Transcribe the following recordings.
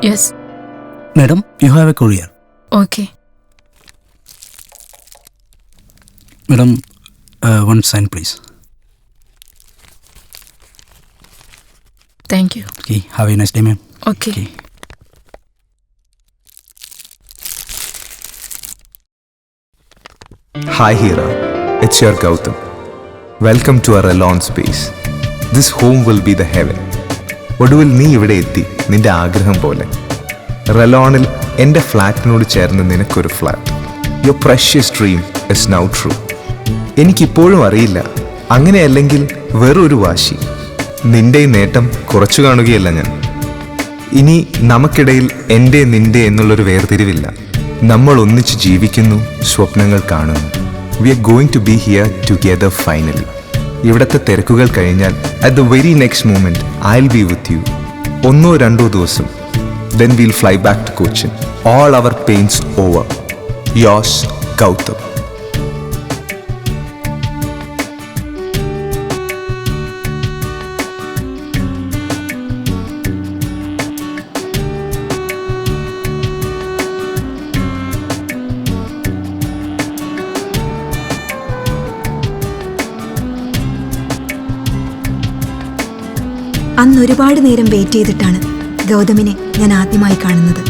Yes. Madam, you have a courier. Okay. Madam, one sign please. Thank you. Okay, have a nice day, ma'am. Okay. Hi Hira, it's your Gautam. Welcome to our alone space. This home will be the heaven. ഒടുവിൽ നീ ഇവിടെ എത്തി, നിന്റെ ആഗ്രഹം പോലെ. റെലോണിൽ എൻ്റെ ഫ്ലാറ്റിനോട് ചേർന്ന് നിനക്കൊരു flat. Your precious dream is now true. എനിക്കിപ്പോഴും അറിയില്ല, അങ്ങനെയല്ലെങ്കിൽ വെറൊരു വാശി. നിന്റെ നേട്ടം കുറച്ചു കാണുകയല്ല ഞാൻ. ഇനി നമുക്കിടയിൽ എൻ്റെ നിന്റെ എന്നുള്ളൊരു വേർതിരിവില്ല. നമ്മൾ ഒന്നിച്ച് ജീവിക്കുന്നു, സ്വപ്നങ്ങൾ കാണുന്നു. We are going to be here together finally. ഇവിടുത്തെ തിരക്കുകൾ കഴിഞ്ഞാൽ at the very next moment I will be with you. 1-2 ദിവസം, then we'll fly back to Cochin. All our pains over. Yours, Gautam. അന്ന് ഒരുപാട് നേരം വെയിറ്റ് ചെയ്തിട്ടാണ് ഗൗതമിനെ ഞാൻ ആദ്യമായി കാണുന്നത്.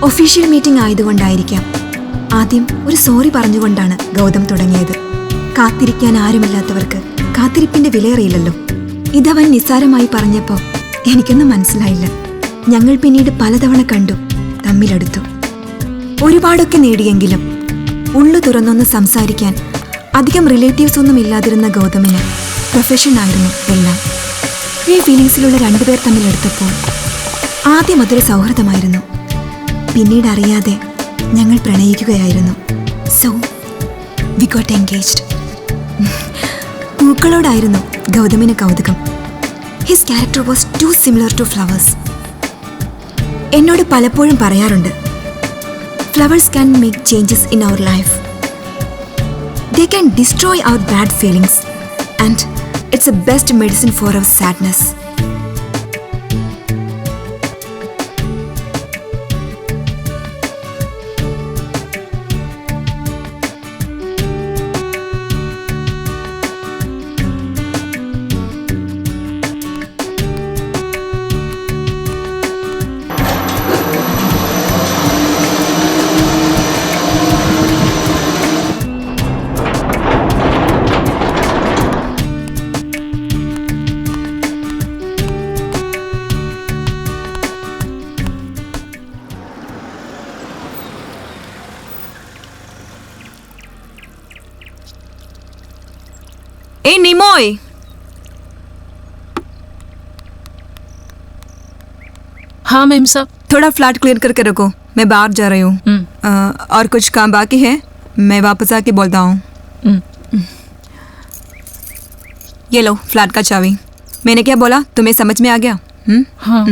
ഒഫീഷ്യൽ മീറ്റിംഗ് ആയതുകൊണ്ടായിരിക്കാം ആദ്യം ഒരു സോറി പറഞ്ഞുകൊണ്ടാണ് ഗൗതം തുടങ്ങിയത്. കാത്തിരിക്കാൻ ആരുമില്ലാത്തവർക്ക് കാത്തിരിപ്പിന്റെ വിലയറിയില്ലല്ലോ. ഇതവൻ നിസ്സാരമായി പറഞ്ഞപ്പോൾ എനിക്കൊന്നും മനസ്സിലായില്ല. ഞങ്ങൾ പിന്നീട് പലതവണ കണ്ടു, തമ്മിലടുത്തു. ഒരുപാടൊക്കെ നേടിയെങ്കിലും ഉള്ളു തുറന്നൊന്ന് സംസാരിക്കാൻ അധികം റിലേറ്റീവ്സ് ഒന്നും ഇല്ലാതിരുന്ന ഗൗതമിന് പ്രൊഫഷനായിരുന്നു എല്ലാം. ഈ ഫീലിങ്സിലുള്ള രണ്ടുപേർ തമ്മിലെടുത്തപ്പോൾ ആദ്യം അതൊരു സൗഹൃദമായിരുന്നു. പിന്നീട് അറിയാതെ ഞങ്ങൾ പ്രണയിക്കുകയായിരുന്നു. So we got engaged. പൂക്കളോടായിരുന്നു ഗൗതമിന് കൗതുകം. His character was too similar to flowers. എന്നോട് പലപ്പോഴും പറയാറുണ്ട്, flowers can make changes in our life. They can destroy our bad feelings and it's the best medicine for our sadness. ए निमोय, हाँ ma'am साहब. थोड़ा फ्लैट क्लियर करके रखो, मैं बाहर जा रही हूँ. और कुछ काम बाकी है, मैं वापस आके बोलता हूँ. ये लो फ्लैट का चाबी. मैंने क्या बोला तुम्हें समझ में आ गया? हाँ.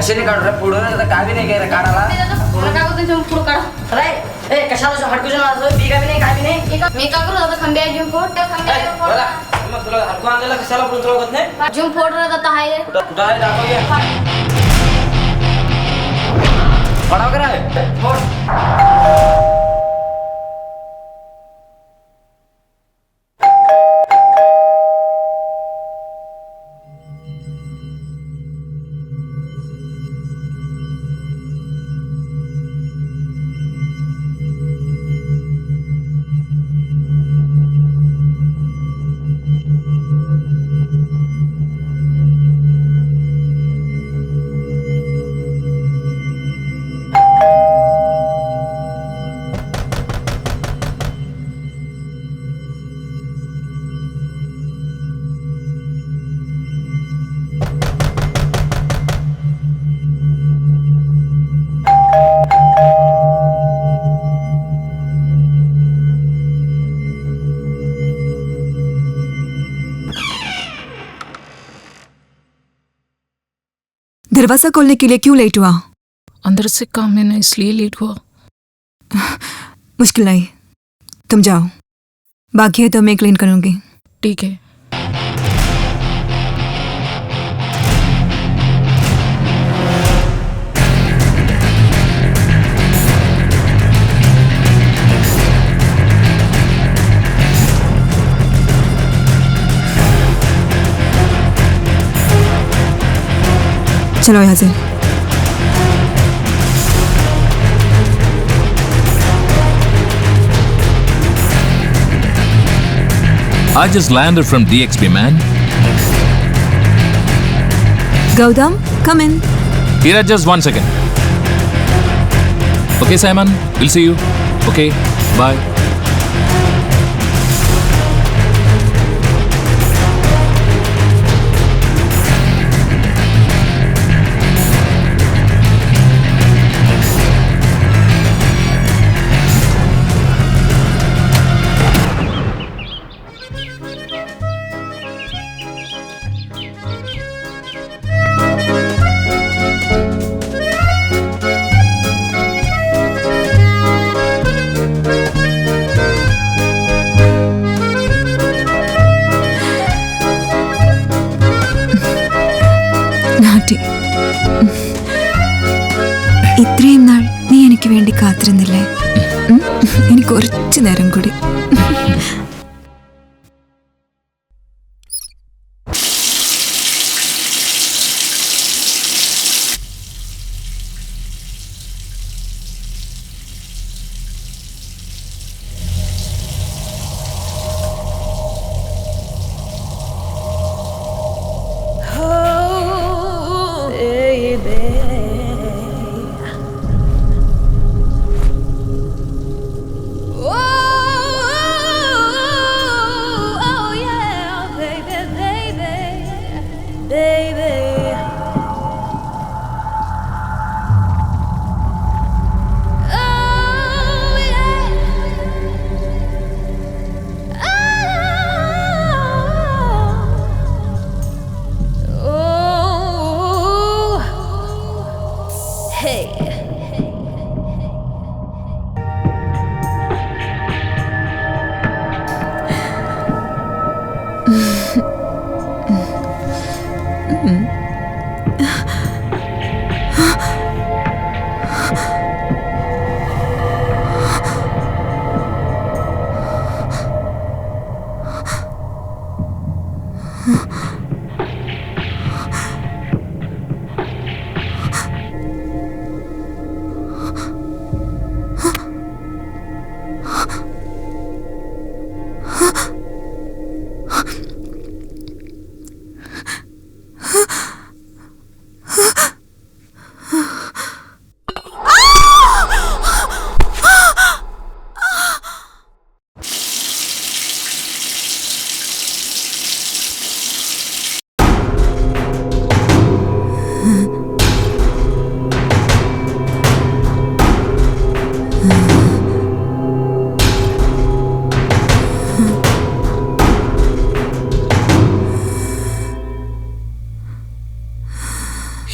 कशाने काढू रे पुढं आता काय बी नाही काय रे काढायला पुढं काय होतं जंप पुढं काढ अरे ए कशाला हटकून असं बी काय बी नाही काय बी नाही मी काय करू आता खंबे जंप फोड त्या खंबे बोला मग तुला हटकून आणलेला कशाला पुढे तुला होत नाही जंप फोड रे आता हाय कुठं आहे दाखव घे पडाव करा फोड दरवाजा खोलने के लिए क्यों लेट हुआ? अंदर से काम है ना, इसलिए लेट हुआ। मुश्किल नहीं, तुम जाओ, बाकी है तो मैं क्लीन करूंगी। ठीक है। चलो यहाँ से। I just landed from DXB, man. Gautam, come in. Hira, just 1 second. Okay, Simon, we'll see you. Okay, bye. നാട്ടി ഇത്രയും നാൾ നീ എനിക്ക് വേണ്ടി കാത്തിരുന്നില്ലേ? എനിക്ക് കുറച്ചു നേരം കൂടി.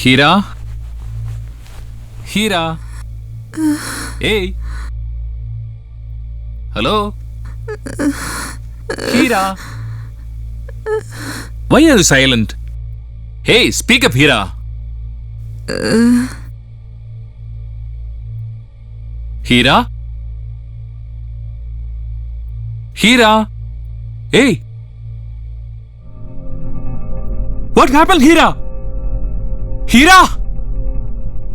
Hira, Hira. Hey. Hello. Hira. Why are you silent? Hey, speak up, Hira. Hira? Hira? Hey. What happened, Hira? Hira?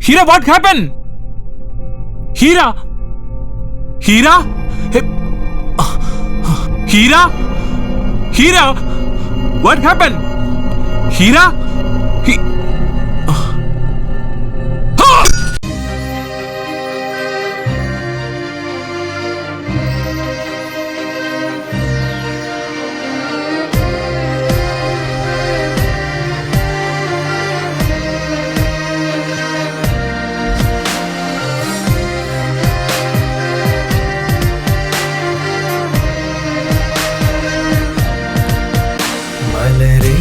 Hira, what happened? Hira? Hira? Hey. Hira? Hira? What happened? Hira? മലരേ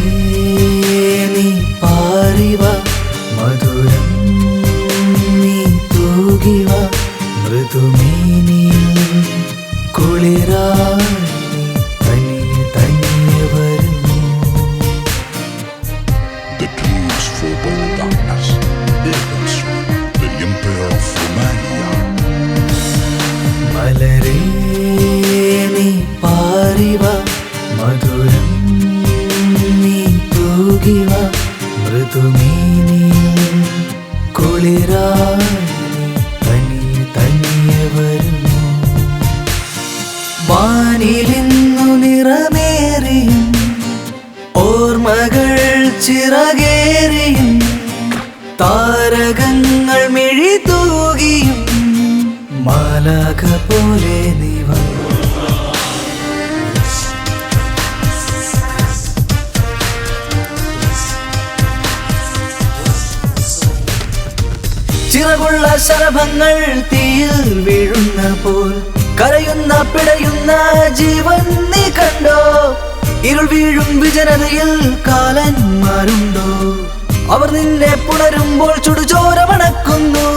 നീ പാറിവ മധുരം നീ തൂകിവ മൃദുമേനിയിൽ കുളിരായി നീ തനിയെ തനിയെ വരുന്നു. The tools for bold darkness, Evans, the Emperor of Romania. മലരേ നീ പാറിവ മധുരം നീ തൂകിവ മൃദുമേനിയിൽ കുളിരായി നീ തനിയെ തനിയെ വരുന്നു. വാനിലിന്നു നിറമേറിയും ഓർമ്മകൾ ചിറകേറിയും താരകങ്ങൾ മിഴി തൂകിയും മാലാഖ പോലെ നീ വന്നു. ചിറകുള്ള ശലഭങ്ങൾ തീയിൽ വീഴുന്ന പോൽ കരയുന്ന പിടയുന്ന ജീവൻ നീ കണ്ടോ? ഇരുൾ വീഴും വിജനതയിൽ കാലന്മാരുണ്ടോ? അവർ നിന്നെ പുണരുമ്പോൾ ചുടുചോര മണക്കുന്നു.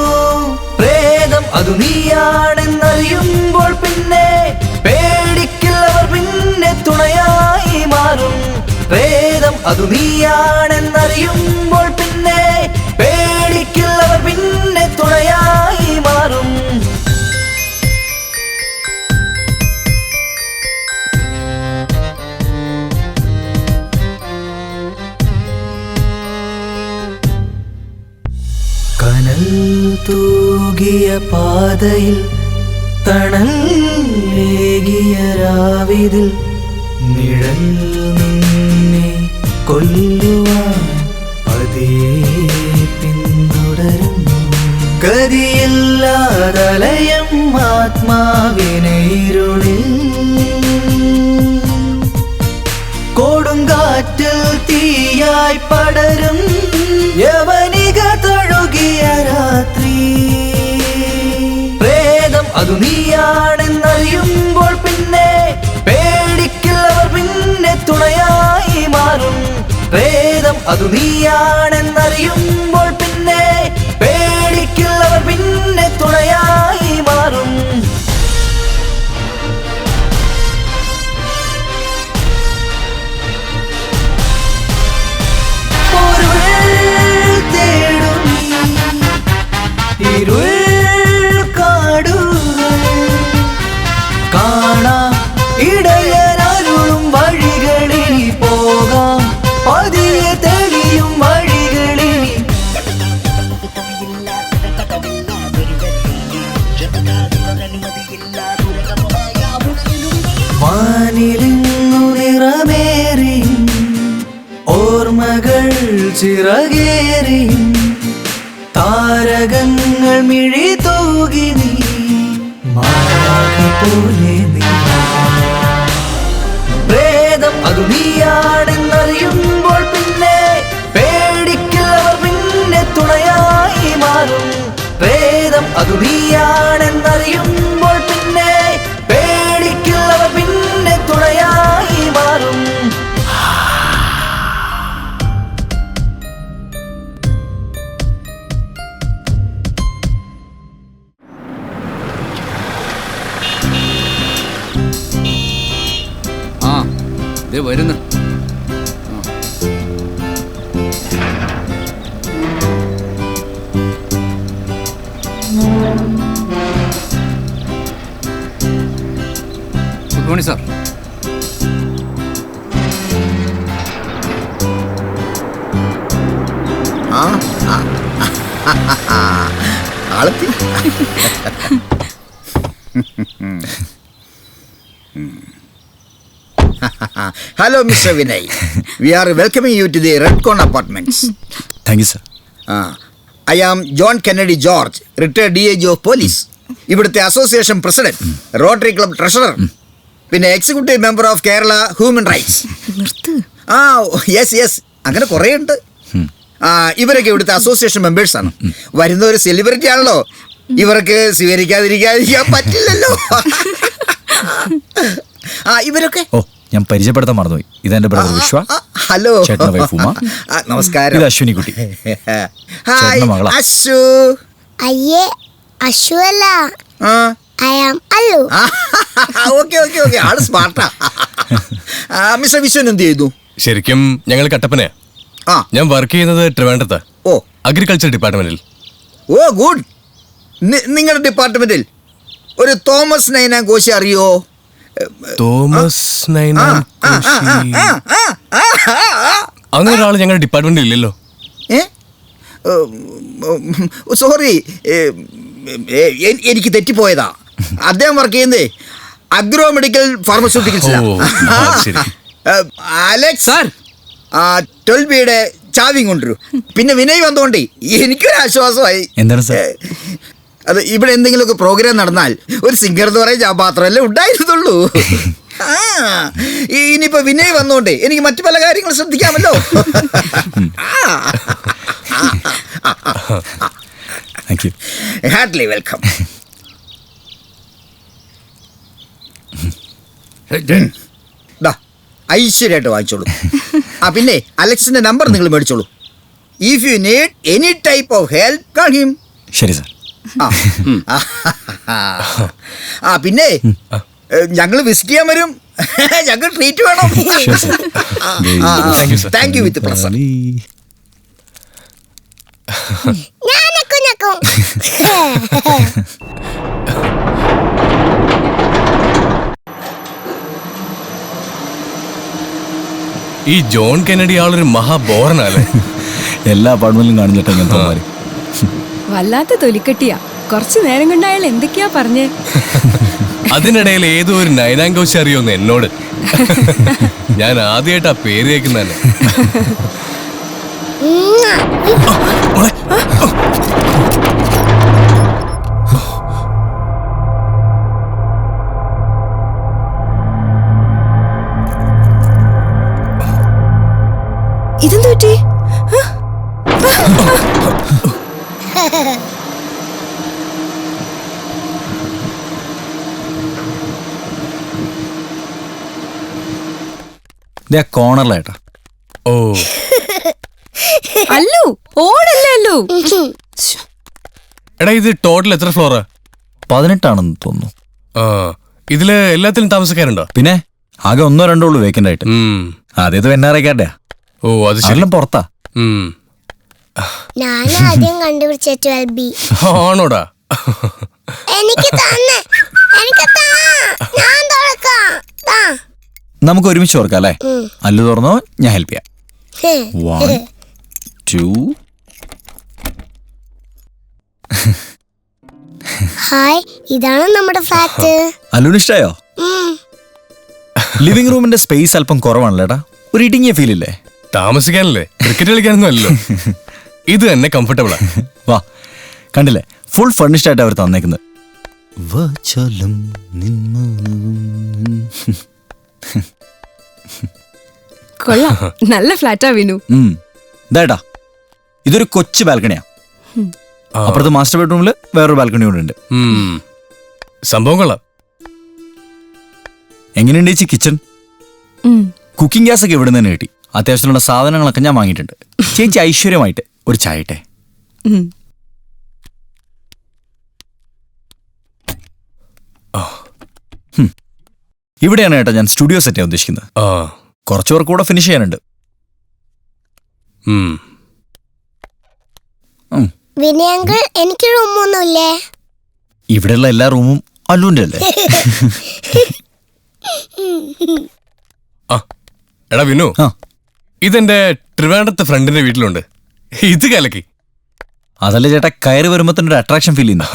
പ്രേതം അതു നീയാണെന്നറിയുമ്പോൾ പിന്നെ പേടിക്കില്ലവർ പിന്നെ തുണയായി മാറും. പ്രേതം അതു നീയാണെന്നറിയുമ്പോൾ പിന്നെ പേടിക്കില്ലവർ പിന്നെ തുണയായി മാറും. കനൽ തൂകിയ പാതയിൽ തണൽ ഏകിയ രാവിതിൽ നിഴൽ നിന്നെ കൊല്ലുവാൻ പതിയെ പിന്തുടരുന്നു. ഗതിയില്ലാതലയം ആത്മാവിനെ ഇരുളിൽ കൊടുങ്കാറ്റിൽ തീയായി പടരും യവനിക തഴുകിയ രാത്രി. പ്രേതം അതു നീയാണെന്നറിയുമ്പോൾ പിന്നെ പേടിക്കില്ലവർ പിന്നെ തുണയായി മാറും. പ്രേതം അതു നീയാണെന്നറിയുമ്പോൾ പിന്നെ പേടിക്കില്ലവർ പിന്നെ തുണയായി മാറും. ഇരുൾ കാടുകൾ കാണാം ഇടയനരുളും വഴികളിൽ പോകാം പതിയെ തെളിയും വഴികളിൽ. വാനിലിന്നു നിറമേറിയും ഓർമ്മകൾ ചിറകേറിയും താരകങ്ങൾ മിഴി തൂകി നീ മാലാഖ പോലെ നീ. പ്രേതം അതു നീയാണെന്നറിയുമ്പോൾ പിന്നെ പേടിക്കില്ലവർ പിന്നെ തുണയായി മാറും. പ്രേതം അതു നീയാണെന്നറിയുമ്പോൾ പിന്നെ പേടിക്കില്ലവർ പിന്നെ തുണയായി മാറും. വരുന്നു. Good morning sir. ആളെത്തി. Hello, Mr. Vinay. We are welcoming you to the Redcon Apartments. Thank you sir. I am John Kennedy George, retired DIG of Police. ഇവിടുത്തെ association president, rotary club treasurer, പിന്നെ executive member of Kerala human rights. Yes അങ്ങനെ കുറേ ഉണ്ട്. ഇവരൊക്കെ ഇവിടുത്തെ association മെമ്പേഴ്സാണ്. വരുന്ന ഒരു celebrity ആണല്ലോ, ഇവർക്ക് സ്വീകരിക്കാതിരിക്കാൻ പറ്റില്ലല്ലോ. ഇവരൊക്കെ ഞാൻ പരിചയപ്പെടുത്താൻ മറന്നുപോയി. ഇതെന്റെ ബ്രദർ വിശ്വ. ഹലോ. ചേട്ടന്റെ വൈഫ് ഉമ. നമസ്കാരം. ഇത് അശ്വിനി കുട്ടി. ഹായ് അശു. അയ്യേ അശു അല്ല, ഐ ആം അല്ലു. ഓക്കെ ആള് സ്മാർട്ടാ. മിസ്റ്റർ വിശ്വൻ എന്ത് ചെയ്തു? ശരിക്കും ഞങ്ങൾ കട്ടപ്പനയാ. ഞാൻ വർക്ക് ചെയ്യുന്നത് ട്രിവാൻഡ്രത്ത്. അഗ്രികൾച്ചർ ഡിപ്പാർട്ട്മെന്റിൽ. ഓ ഗുഡ്. നിങ്ങളുടെ ഡിപ്പാർട്ട്മെന്റിൽ ഒരു തോമസ് നൈനാൻ കോശി അറിയോ? തോമസ് നൈനാൻ കോശി അങ്ങനെ ഒരാൾ ഞങ്ങളുടെ ഡിപ്പാർട്ട്മെന്റിൽ ഇല്ലല്ലോ. സോറി, എനിക്ക് തെറ്റിപ്പോയതാ. അദ്ദേഹം വർക്ക് ചെയ്യുന്നേ അഗ്രോ മെഡിക്കൽ ഫാർമസ്യൂട്ടിക്കൽസിലാണ്. അലക്സ് സാർ 12B ചാവിയും കൊണ്ടുവരും. പിന്നെ വിനയ് വന്നുകൊണ്ടേ എനിക്കൊരു ആശ്വാസമായി. എന്താണ് സാർ? അത് ഇവിടെ എന്തെങ്കിലുമൊക്കെ പ്രോഗ്രാം നടന്നാൽ ഒരു സിംഗർ എന്ന് പറയാൻ ഞാൻ മാത്രമല്ലേ ഉണ്ടായിരുന്നുള്ളൂ. ഇനിയിപ്പോ വിനയ് വന്നോണ്ടേ എനിക്ക് മറ്റു പല കാര്യങ്ങളും ശ്രദ്ധിക്കാമല്ലോ. Hartley welcome. ഐശ്വര്യമായിട്ട് വാങ്ങിച്ചോളൂ. പിന്നെ അലക്സിന്റെ നമ്പർ നിങ്ങൾ മേടിച്ചോളൂ. If you need any type of help call him. ശരി സാർ. പിന്നെ ഞങ്ങൾ വിസിറ്റ് ചെയ്യാൻ വരും. ഞങ്ങൾ ട്രീറ്റ് വേണം. Thank you with present. ഈ ജോൺ കെന്നഡി ആളൊരു മഹാബോറനല്ലേ. എല്ലാ അപ്പാർട്ട്മെന്റിലും കാണുന്നിട്ട് ഇങ്ങനത്തെ. വല്ലാത്ത തൊലിക്കെട്ടിയാ. കുറച്ചു നേരം കൊണ്ട് അയാൾ എന്തൊക്കെയാ പറഞ്ഞേ. അതിനിടയിൽ ഏതോ ഒരു നൈനാൻ കോശി അറിയോന്ന് എന്നോട്. ഞാൻ ആദ്യമായിട്ട് ആ പേര് കേൾക്കുന്നതന്നെ. ഇതെന്തു പറ്റി? കോർണറിലായിട്ടാ. ഓ അല്ലു ഓടല്ലേ അല്ലു. എടാ ഇത് ടോട്ടൽ എത്ര ഫ്ലോറാ? 18 തോന്നുന്നു. ഇതില് എല്ലാത്തിലും താമസക്കാരുണ്ടോ? പിന്നെ ആകെ 1-2 ഉള്ളൂ വേക്കൻ്റ് ആയിട്ട്. ആദ്യത്തെ NRI-ക്കാരുടെയാ. ഓ അത് ശരി. പുറത്താ. ഞാൻ ആദ്യം കണ്ടുപിടിച്ച 12B. ആണോടാ? എനിക്ക് തന്നെ, എനിക്ക് ഞാൻ തുറക്കാം. നമുക്ക് ഒരുമിച്ച് ഓർക്കാം അല്ലേ? അല്ലു തുറന്നോ, ഞാൻ ഹെൽപ്പ് ചെയ്യാം. 1 2. ഹായ്, ഇതാണ് നമ്മുടെ ഫ്ലാറ്റ്. അല്ലുവിന് ഇഷ്ടായോ? ലിവിംഗ് റൂമിന്റെ സ്പേസ് അല്പം കുറവാണല്ലേട്ടാ. ഒരു ഇടുങ്ങിയ ഫീൽ ഇല്ലേ? താമസിക്കാനല്ലേ, ക്രിക്കറ്റ് കളിക്കാനൊന്നും അല്ലല്ലോ. ഇത് തന്നെ കംഫർട്ടബിളാ. വാ, കണ്ടില്ലേ, ഫുൾ ഫർണിഷ്ഡ് ആയിട്ട് അവർ തന്നേക്കുന്നത്. കൊള്ളാം, നല്ല ഫ്ലാറ്റാ വിനു. ഇതായിട്ടാ, ഇതൊരു കൊച്ചു ബാൽക്കണിയാ. അപ്പുറത്ത് മാസ്റ്റർ ബെഡ്റൂമിൽ വേറൊരു ബാൽക്കണി കൂടെ ഉണ്ട്. സംഭവം കൊള്ളാം. എങ്ങനെയുണ്ട് ചേച്ചി കിച്ചൺ? കുക്കിംഗ് ഗ്യാസ് ഒക്കെ ഇവിടെ നിന്ന് തന്നെ കിട്ടി. അത്യാവശ്യമുള്ള സാധനങ്ങളൊക്കെ ഞാൻ വാങ്ങിയിട്ടുണ്ട്. ചേച്ചി ഐശ്വര്യമായിട്ട് ഒരു ചായ ഇട്ടെ. ഇവിടെയാണ് ഏട്ടാ ഞാൻ സ്റ്റുഡിയോ സെറ്റ് ചെയ്യാൻ ഉദ്ദേശിക്കുന്നത്. കുറച്ച് വർക്ക് കൂടെ ഫിനിഷ് ചെയ്യാനുണ്ട്. വിനയങ്കൾ എനിക്ക് റൂമൊന്നുമില്ലേ? ഇവിടെയുള്ള എല്ലാ റൂമും അല്ലുവിന്റെ അല്ലേ? എടാ വിനു, ഇതെന്റെ ട്രിവാൻഡ്രത്തെ ഫ്രണ്ടിന്റെ വീട്ടിലുണ്ട്. ഇത് കലക്കി. അതല്ലേ ചേട്ടാ, കയറി വരുമ്പോ തന്നെ ഒരു അട്രാക്ഷൻ ഫീൽ ചെയ്യുന്നു.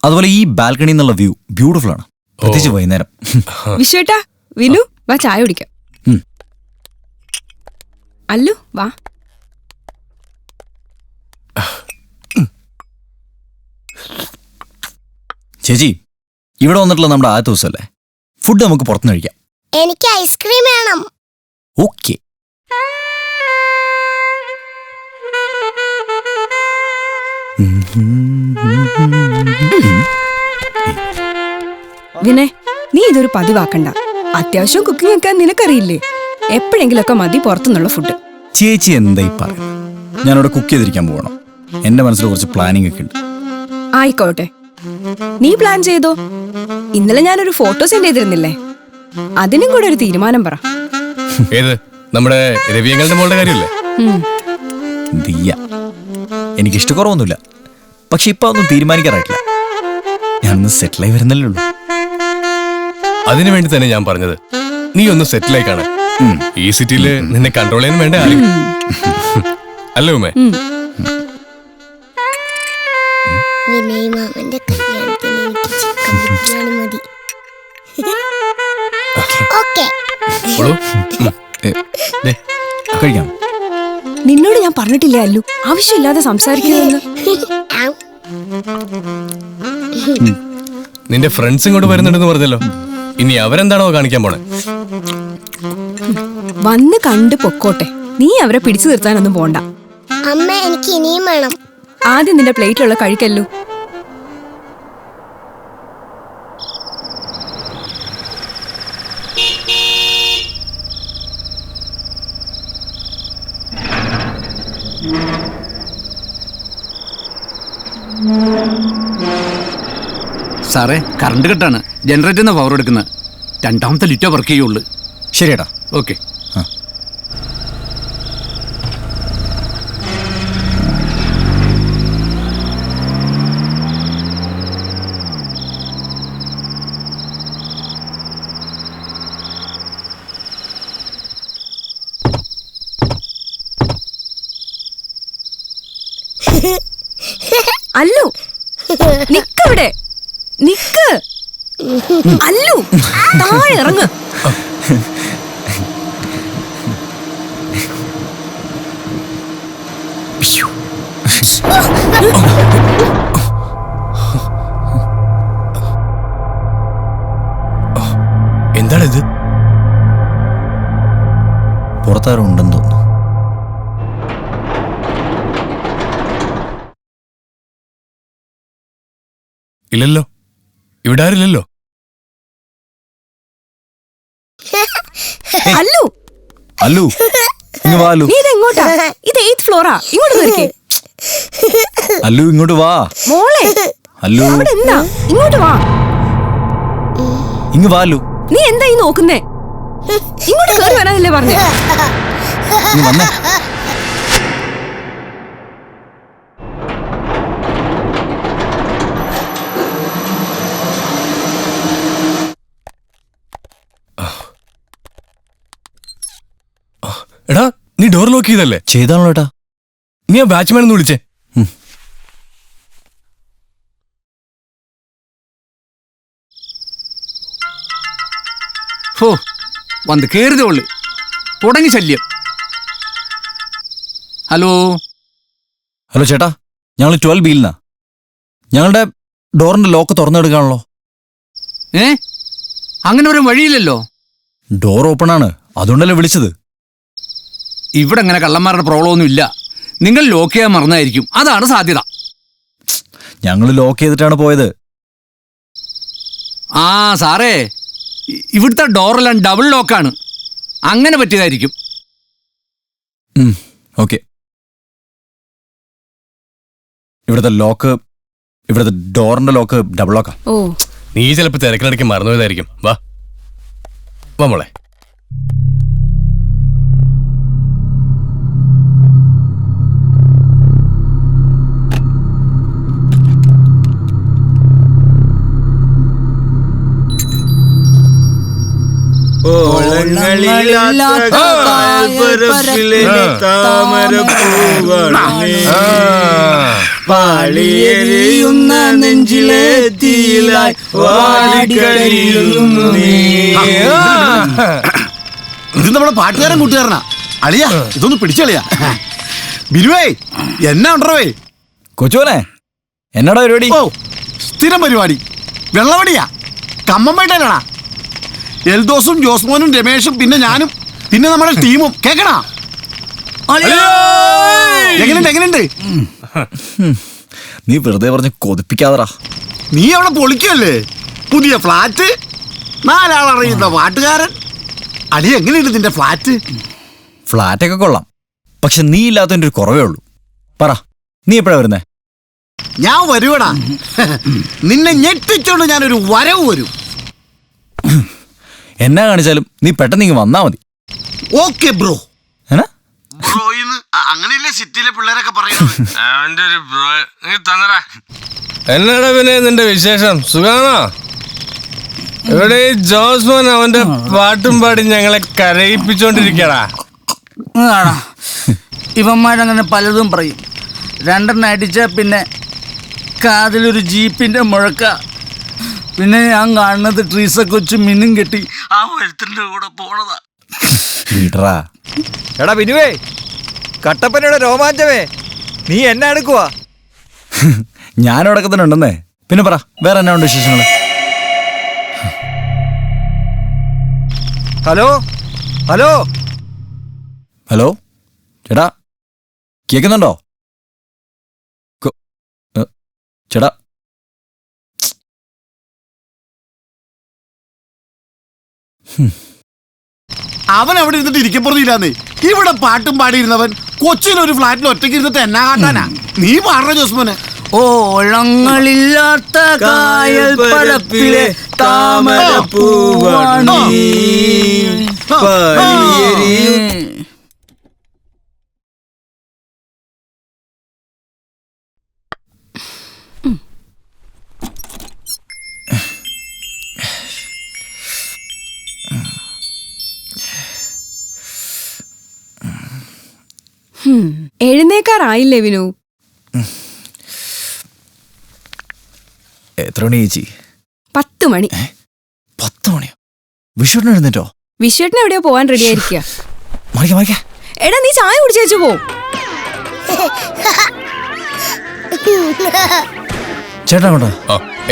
അതുപോലെ ഈ ബാൽക്കണി എന്നുള്ള വ്യൂ ബ്യൂട്ടിഫുൾ ആണ്, പ്രത്യേകിച്ച് വൈകുന്നേരം. വിശ്വേട്ടാ, വിനു വാ ചായ കുടിക്കാം. അല്ലു വാ. ചേച്ചി, ഇവിടെ വന്നിട്ടുള്ള നമ്മുടെ ആദ്യത്തെ ദിവസമല്ലേ, ഫുഡ് നമുക്ക് പുറത്തുനിന്ന് കഴിക്കാം. എനിക്ക് ഐസ്ക്രീം വേണം. ഓക്കെ. വിനയ്, നീ ഇതൊരു പതിവാക്കണ്ട. അത്യാവശ്യം കുക്കിംഗ് ഒക്കെ നിനക്കറിയില്ലേ? എപ്പോഴെങ്കിലൊക്കെ മതി പുറത്തുനിന്നുള്ള ഫുഡ്. ചേച്ചി എന്തായി പറയുന്നത്? ഞാനിവിടെ കുക്ക് ചെയ്തിരിക്കാൻ പോകണം. എന്റെ മനസ്സിൽ കുറച്ച് പ്ലാനിങ് ഒക്കെ ഉണ്ട്. ആയിക്കോട്ടെ, നീ പ്ലാൻ ചെയ്തോ. ഇന്നലെ ഞാനൊരു ഫോട്ടോ സെൻഡ് ചെയ്തിരുന്നില്ലേ, അതിനും കൂടെ ഒരു തീരുമാനം പറ. ഏത്? നമ്മുടെ രവിയങ്ങളുടെ മോളുടെ കാര്യമല്ലേ? ദിയ. എനിക്ക് ഇഷ്ടക്കുറവൊന്നുമില്ല, പക്ഷെ ഇപ്പൊ ഒന്നും തീരുമാനിക്കാറായിട്ടില്ല. ഞാനൊന്ന് സെറ്റിലായി വരുന്നല്ലേ ഉള്ളൂ. അതിനു വേണ്ടി തന്നെ ഞാൻ പറഞ്ഞത്, നീ ഒന്ന് സെറ്റിലായി കാണാൻ. ഈ സിറ്റിയില് നിന്നെ കൺട്രോൾ ചെയ്യാൻ വേണ്ട ആരും. അല്ലേ ഉമ്മേ? വിനയ് മാമന്റെ കല്യാണത്തിന് എനിക്ക് ചിക്കൻ ബിരിയാണി മതി. ഓക്കേ. കഴിക്കാം. നിന്നോട് ഞാൻ പറഞ്ഞിട്ടില്ലേ അല്ലു, ആവശ്യമില്ലാതെ സംസാരിക്കുന്നതെന്ന്. നിന്റെ ഫ്രണ്ട്സ് ഇങ്ങോട്ട് വരുന്നുണ്ടെന്ന് പറഞ്ഞല്ലോ, ഇനി അവരെന്താണോ കാണിക്കാൻ പോണേ? വന്ന് കണ്ടു പൊക്കോട്ടെ, നീ അവരെ പിടിച്ചു നിർത്താനൊന്നും പോണ്ട. അമ്മ, എനിക്ക് ഇനിയും വേണം. ആദ്യം നിന്റെ പ്ലേറ്റിലുള്ള കഴിക്കല്ലു. സാറേ, കറണ്ട് കട്ടാണ്. ജനറേറ്ററിൽ പവർ എടുക്കുന്നത്. രണ്ടാമത്തെ ലിറ്റോ വർക്ക് ചെയ്യുള്ളൂ. ശരിയേട്ടാ. ഓക്കെ. അല്ലു, നിക്കവിടെ, നിക്ക്. അല്ലു, താഴെ ഇറങ്ങ്. എന്താണിത്? പുറത്താരും ഉണ്ടെന്ന് തോന്നുന്നു. ഇല്ലല്ലോ, ഇവിടെ ആരില്ലല്ലോ. അല്ലു, അല്ലു, ഇങ്ങ് വാ. അല്ലു, നീ ഇതെങ്ങോട്ടാ? ഇത് 8th ഫ്ലോറാ. ഇങ്ങോട്ട് നിൽക്കേ. അല്ലു, ഇങ്ങോട്ട് വാ. മോളെ, അല്ലു, അവിടെ എന്താ? ഇങ്ങോട്ട് വാ. ഇങ്ങ് വാ. അല്ലു, നീ എന്താ ഈ നോക്കുന്നേ? ഇങ്ങോട്ട് കയറി വരാനല്ലേ പറഞ്ഞേ? നീ വന്നേ. എടാ, നീ ഡോർ ലോക്ക് ചെയ്തല്ലേ? ചെയ്താണല്ലോ ഏട്ടാ. നീ ആ ബാച്ച്മാൻ ഒന്ന് വിളിച്ചേ. ഹോ, വന്ന് കേറുതേ ഉള്ളു. തുടങ്ങി ശല്യം. ഹലോ. ഹലോ ചേട്ടാ, ഞങ്ങൾ 12B-ന്നാ. ഞങ്ങളുടെ ഡോറിന്റെ ലോക്ക് തുറന്നെടുക്കാണല്ലോ. അങ്ങനെ ഒരു വഴിയില്ലല്ലോ. ഡോർ ഓപ്പൺ ആണ്, അതുകൊണ്ടല്ലേ വിളിച്ചത്. ഇവിടെ അങ്ങനെ കള്ളന്മാരുടെ പ്രോബ്ലം ഒന്നും ഇല്ല. നിങ്ങൾ ലോക്ക് ചെയ്യാൻ മറന്നായിരിക്കും, അതാണ് സാധ്യത. ഞങ്ങൾ ലോക്ക് ചെയ്തിട്ടാണ് പോയത്. ആ സാറേ, ഇവിടുത്തെ ഡോറെല്ലാം ഡബിൾ ലോക്കാണ്. അങ്ങനെ പറ്റിയതായിരിക്കും. ഓക്കെ. ഇവിടുത്തെ ഡോറിന്റെ ലോക്ക് ഡബിൾ ലോക്കാ. ഓ, നീ ചിലപ്പോ തിരക്കിനിടയ്ക്ക് മറന്നുപോയതായിരിക്കും. വാ വാ മോളെ. പാളിയെരിയുന്ന നെഞ്ചിലെ തീയിലായി വാടിക്കഴിയുന്നു നീ. ഇത് നമ്മുടെ പാട്ടുകാരൻ കൂട്ടുകാരനാ. അളിയാ ഇതൊന്ന് പിടിച്ചളിയാ. ബിരുവേ എന്നാ ഉണ്ടേ കൊച്ചുവനെ എന്നാടാ പരിപാടി? ഓ സ്ഥിരം പരിപാടി വെള്ളവടിയാ. കമ്മമ്പേട്ടനാ. എൽദോസും ജോസ്മോനും രമേഷും പിന്നെ ഞാനും പിന്നെ നമ്മുടെ ടീമും. കേക്കണാ? എങ്ങനെയുണ്ട്? നീ വെറുതെ പറഞ്ഞ് കൊതിപ്പിക്കാതറാ. നീ അവിടെ പൊളിക്കല്ലേ? പുതിയ ഫ്ലാറ്റ്, 4 ആളറിയുന്ന പാട്ടുകാരൻ. അടി എങ്ങനെയുണ്ട് നിന്റെ ഫ്ലാറ്റ്? ഫ്ലാറ്റൊക്കെ കൊള്ളാം, പക്ഷെ നീ ഇല്ലാത്തതിന്റെ ഒരു കുറവേ ഉള്ളൂ. പറ, നീ എപ്പോഴാ വരുന്നേ? ഞാൻ വരുവടാ. നിന്നെ ഞെട്ടിച്ചോണ്ട് ഞാനൊരു വരവ് വരും. എന്നാ കാണിച്ചാലും നീ പെട്ടെന്ന് ഇങ്ങ് വന്നാ മതി. Okay bro. അങ്ങനെയല്ലേ സിറ്റിയിലെ പിള്ളേരൊക്കെ പറയുന്നത്. എന്നാടാ പിന്നെ നിന്റെ വിശേഷം? സുഖാണോ? ഇവിടെ ഈ ജോസ്മോൻ അവന്റെ പാട്ടും പാടി ഞങ്ങളെ കരയിപ്പിച്ചോണ്ടിരിക്കടാ. ഇവന്മാരങ്ങനെ പലതും പറയും. 2 അടിച്ച പിന്നെ കാതിലൊരു ജീപ്പിന്റെ മുഴക്ക. പിന്നെ ഞാൻ കാണുന്നത് ട്രീസ കൊച്ചു മിന്നും കെട്ടി ആ വഴുത്തിന്റെ കൂടെ പോണതാ. എടാ ബിനുവേ, കട്ടപ്പനയുടെ രോമാഞ്ചമേ, നീ എന്നെ എടുക്കുവാ? ഞാനവിടൊക്കെ തന്നെ ഉണ്ടെന്നേ. പിന്നെ പറ, വേറെ എന്നാ ഉണ്ട് വിശേഷങ്ങള്? ഹലോ ഹലോ ഹലോ ചേട്ടാ, കേൾക്കുന്നുണ്ടോ? ചേട്ടാ, അവൻ അവിടെ ഇരുന്നിട്ട് ഇരിക്കപ്പുറത്തില്ലാന്നേ. ഇവിടെ പാട്ടും പാടിയിരുന്നവൻ കൊച്ചിയിലൊരു ഫ്ലാറ്റിൽ ഒറ്റയ്ക്ക് ഇരുന്നിട്ട് എന്നാ കാട്ടാനാ? നീ പാടണ ജോസ്മോനെ. ഓളങ്ങളില്ലാത്ത കായൽ പരപ്പിലെ താമരപ്പൂവാണീ. എഴുന്നേക്കാറായില്ലേ വിനു? എത്ര മണി ചേച്ചി? 10 മണി. 10 മണിയോ? വിഷുവിന് എഴുന്നേറ്റോ? വിഷുവിന് എവിടെയോ പോവാൻ റെഡി ആയിരിക്കുക. എടാ നീ ചായ കുടിച്ചേച്ചു പോ. ചേട്ടാ അങ്ങോട്ടോ.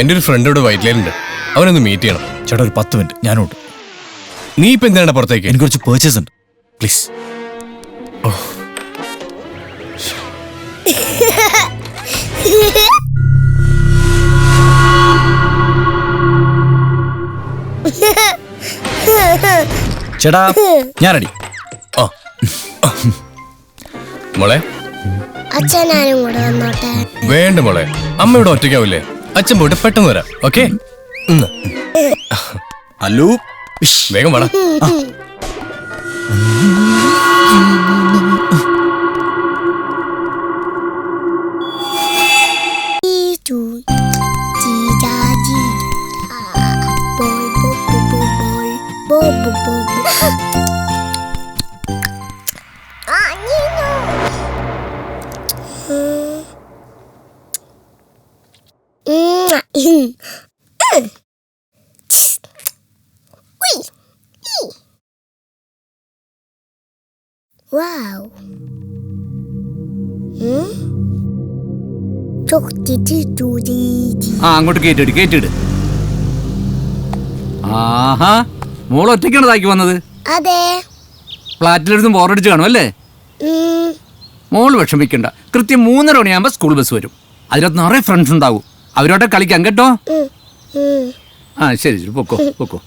എന്റെ ഒരു ഫ്രണ്ടോട് വൈറ്റ് ലൈൻ ഉണ്ട്, അവനൊന്ന് മീറ്റ് ചെയ്യണം. ചേട്ടാ ഒരു 10 മിനിറ്റ് ഞാനോട്ട്. നീ ഇപ്പൊ എന്തിനാണ് പുറത്തേക്ക്? എനിക്ക് കുറച്ച് പേർച്ചേസ് ഉണ്ട്, പ്ലീസ്. ചേട്ടാ ഞാൻ റെഡി. മോളെ, അച്ഛനാരും കൂടെ വന്നോട്ടെ. വേണ്ട മോളെ, അമ്മ ഇവിടെ ഒറ്റയ്ക്കാവില്ലേ? അച്ഛൻ പോയിട്ട് പെട്ടെന്ന് വരാം. ഓക്കെ, അല്ലു വേഗം വേണം. Wow. അങ്ങോട്ട് കേറ്റിട്. ആഹാ, മോൾ ഒറ്റയ്ക്കാണ് താക്കി വന്നത്? അതെ. ഫ്ലാറ്റിലിരുന്ന് ബോറടിച്ച് കാണും അല്ലേ? മോള് വിഷമിക്കണ്ട, കൃത്യം 3:30 മണിയാകുമ്പോ സ്കൂൾ ബസ് വരും. അതിനകത്ത് നിറയെ ഫ്രണ്ട്സ് ഉണ്ടാവും. അവരോടെ കളിക്കാം കേട്ടോ. ആ ശരി ശരി, പൊക്കോ പൊക്കോ.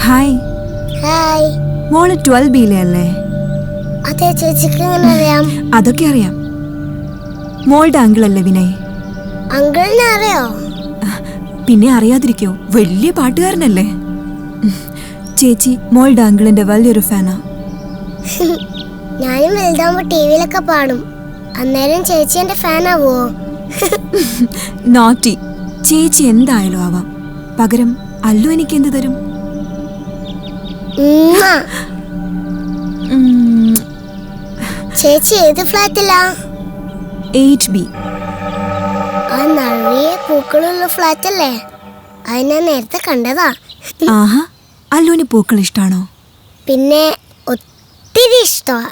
ഹായ്. ഹായ്. മോള് 12B-ലെ അല്ലേ? അതെ, ചേച്ചിക്ക് എങ്ങനെ അറിയാം? അതൊക്കെ അറിയാം. മോളുടെ അങ്കിളല്ലേ വിനയ്? അങ്കിളിനെ അറിയോ? പിന്നെ അറിയാതിരിക്കോ? വലിയ പാട്ടുകാരനല്ലേ? ചേച്ചി മോളുടെ അങ്കിളിന്റെ വലിയൊരു ഫാനാ. ഞാനും വലുതാകുമ്പോ ടി വിയിലൊക്കെ പാടും. അന്നേരം ചേച്ചി എന്റെ ഫാനാവോ? നോട്ടി. ചേച്ചി എന്തായാലും ആവാം. പകരം അല്ലു എനിക്ക് എന്ത് തരും? ചേച്ചി ഏത് ഫ്ലാറ്റിലാ? 8B. ആ നിറയെ പൂക്കളുള്ള ഫ്ലാറ്റ് അല്ലേ? അത് ഞാൻ നേരത്തെ കണ്ടതാ. ആഹാ, അല്ലുവിന് പൂക്കൾ ഇഷ്ടാണോ? പിന്നെ ഒത്തിരി ഇഷ്ടമാ.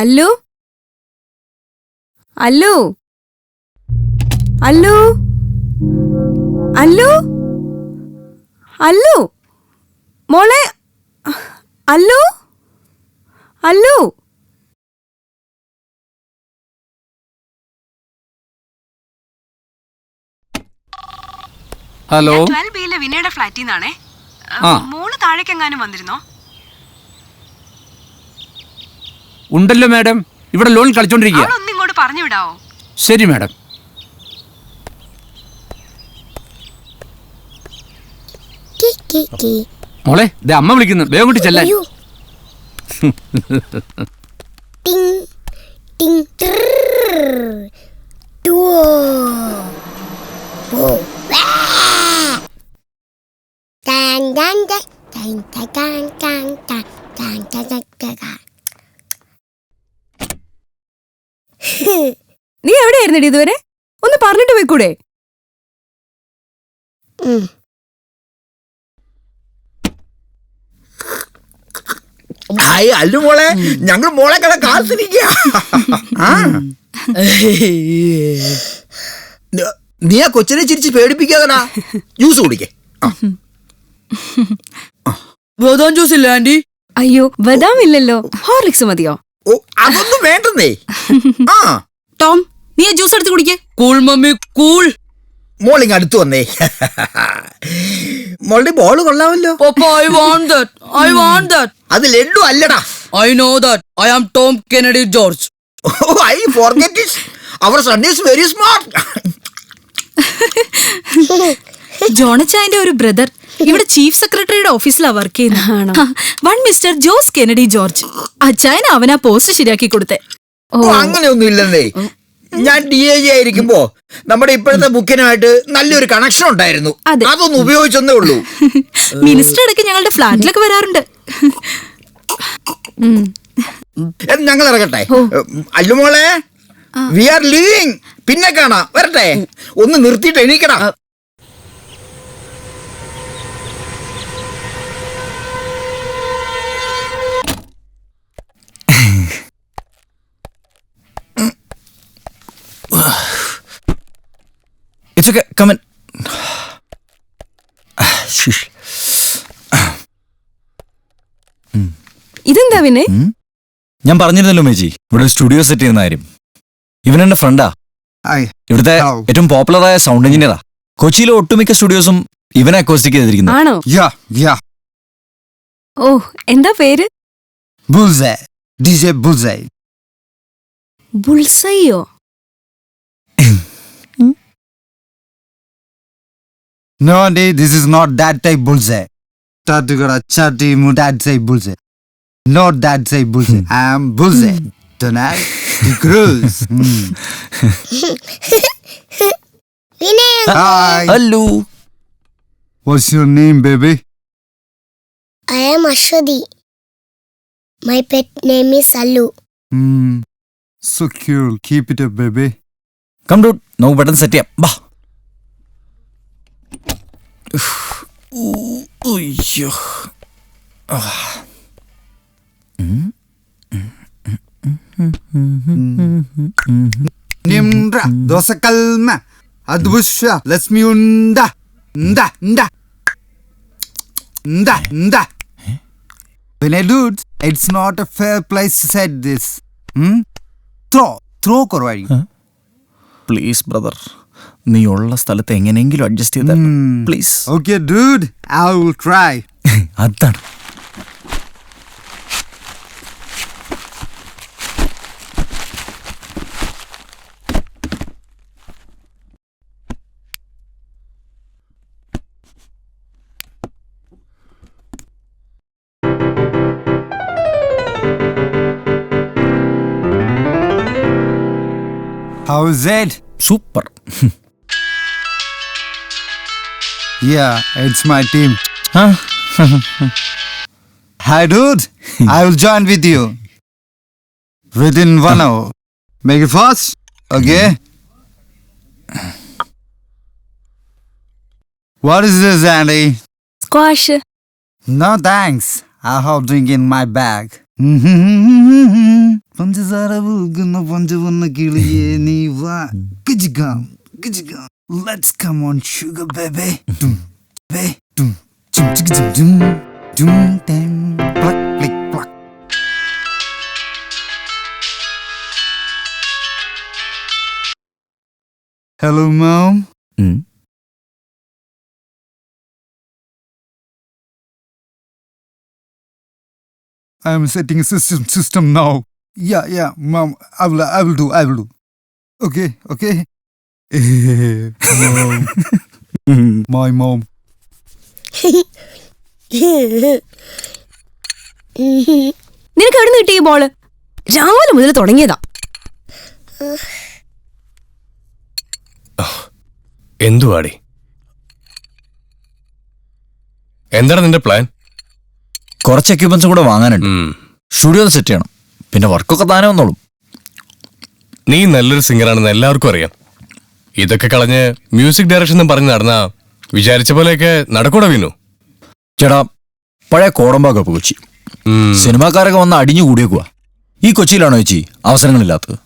അല്ലു അല്ലു അല്ലു അല്ലു അല്ലു മോളെ അല്ലു അല്ലു. ഹലോ, 12Bയിലെ വിനയുടെ ഫ്ലാറ്റിൽ നിന്നാണേ. ആ മോള് താഴേക്കെങ്ങാനും വന്നിരുന്നോ? ഉണ്ടല്ലോ മാഡം, ഇവിടെ ലോൺ കളിച്ചോണ്ടിരിക്കുക. ഒന്ന് ഇങ്ങോട്ട് പറഞ്ഞു വിടാവോ? ശരി മാഡം. മോളെ ദേ അമ്മ വിളിക്കുന്നു, വേഗം കൊണ്ട് ചെല്ലാൻ. നീ എവിടെയായിരുന്നടി ഇതുവരെ? ഒന്ന് പറഞ്ഞിട്ട് പോയിക്കൂടെ? അല്ലു മോളെ, ഞങ്ങൾ മോളെ കട കാത്തിരിക്കുക. നീ ആ കൊച്ചിനെ ചിരിച്ച് പേടിപ്പിക്കാതടാ. ജ്യൂസ് കുടിക്കേ. ബദാം ജ്യൂസ് ഇല്ല ആന്റി? അയ്യോ, ബദാം ഇല്ലല്ലോ. ഹോർലിക്സ് മതിയോ? ഓ, അതൊന്നും വേണ്ടെന്നേ. ടോം, നീ ജ്യൂസ് എടുത്ത് കുടിക്കേ. Cool mummy cool. മോളിങ് അടുത്ത് വന്നേ. മോളുടെ ബോള് കൊള്ളാമല്ലോ. I want that. അത് ലഡു അല്ലടാ. I know that. I am Tom Kennedy George. I forget it. Our son is very smart. ജോണച്ചായന്റെ ഒരു ബ്രദർ ഇവിടെ ചീഫ് സെക്രട്ടറിയുടെ ഓഫീസിലാ വർക്ക് ചെയ്യുന്നത്. One mister Jose Kennedy George. അച്ചായൻ അവനാ പോസ്റ്റ് ശരിയാക്കി കൊടുത്തേ. അങ്ങനെയൊന്നും ഇല്ലെന്നേ. ഞാൻ DAG ആയിരിക്കുമ്പോ നമ്മുടെ ഇപ്പോഴത്തെ ബുക്കിനുമായിട്ട് നല്ലൊരു കണക്ഷൻ ഉണ്ടായിരുന്നു. അതൊന്നും ഉപയോഗിച്ചെന്നേ ഉള്ളൂ. മിനിസ്റ്റർ ഇടയ്ക്ക് ഞങ്ങളുടെ ഫ്ലാറ്റിലൊക്കെ വരാറുണ്ട്. ഞങ്ങൾ ഇറങ്ങട്ടെ. അല്ലുമോളെ, വി ആർ ലീവിങ്. പിന്നെ കാണാം. വരട്ടെ. ഒന്ന് നിർത്തിയിട്ട് എണീക്കടാ. It's okay, come in. ഇതെന്താ പിന്നെ? ഞാൻ പറഞ്ഞിരുന്നല്ലോ മേജി, ഇവിടെ ഒരു സ്റ്റുഡിയോ സെറ്റ് ചെയ്യുന്ന കാര്യം. ഇവൻ എന്റെ ഫ്രണ്ടാ. ഇവിടുത്തെ ഏറ്റവും പോപ്പുലറായ സൗണ്ട് എഞ്ചിനീയറാ. കൊച്ചിയിലെ ഒട്ടുമിക്ക സ്റ്റുഡിയോസും ഇവനെ അക്കോസ്റ്റിക് ചെയ്തിരിക്കുന്നു. ആണോ? ഓ, എന്താ പേര്? Bullseye. DJ Bullseye. ബുൾസൈയോ? No, this is not that type bullseye. Tatugara chati mudad say bullseye. Not that say bullseye. I am bullseye. Tonight, the cruise. Hi. Hello. What's your name, baby? I am Ashwati. My pet name is Allu. So cute. Keep it up, baby. Come dude, നമുക്ക് പെട്ടെന്ന് set ചെയ്യാം. ബാ. അയ്യോ. Nimra dosa kalma advusha let's me unda nda nda nda nda. When I dude, it's not a fair place to say this. Throw korvari. Please brother, നീ ഉള്ള സ്ഥലത്ത് എങ്ങനെയെങ്കിലും adjust ചെയ്ത please. Okay dude, I will try. അതാണ്. How is it? Super. Yeah, it's my team. Hi, dude. I will join with you within 1 hour. Make it fast, okay? What is this, Andy? Squash. No thanks. I have drink in my bag. പഞ്ചസാര പൂക്കുന്ന പഞ്ചവർണ്ണ കിളിയേ നീ വാ. കിജിക്കാം, കിജിക്കാം. Let's come on, sugar baby. Baby. Dum, dum, dum, dum, dum, dum. Pluck, pluck, pluck. Hello, Mom. I am setting a system now. Yeah, Mom. I will do. Okay. Mom. My mom. നിനക്ക് എവിടെ നിന്ന് കിട്ടിയ ball? രാവിലെ മുതൽ തുടങ്ങിയതാ. എന്തുവാടി? എന്താണ് നിന്റെ പ്ലാൻ? കുറച്ച് എക്യുപ്മെന്റ്സും കൂടെ വാങ്ങാനുണ്ട്. സ്റ്റുഡിയോ സെറ്റ് ചെയ്യണം. പിന്നെ വർക്കൊക്കെ താനേ വന്നോളും. നീ നല്ലൊരു സിംഗറാണെന്ന് എല്ലാവർക്കും അറിയാം. ഇതൊക്കെ കളഞ്ഞ് മ്യൂസിക് ഡയറക്ഷൻ എന്ന് പറഞ്ഞ് നടന്നാ വിചാരിച്ച പോലെയൊക്കെ നടക്കൂടാ വീണു. ചേട്ടാ, പഴയ കോടമ്പാക്കൊക്കെ കൊച്ചി. സിനിമാക്കാരൊക്കെ വന്ന് അടിഞ്ഞു കൂടിയേക്കുക. ഈ കൊച്ചിയിലാണോ ചേച്ചി അവസരങ്ങളില്ലാത്തത്?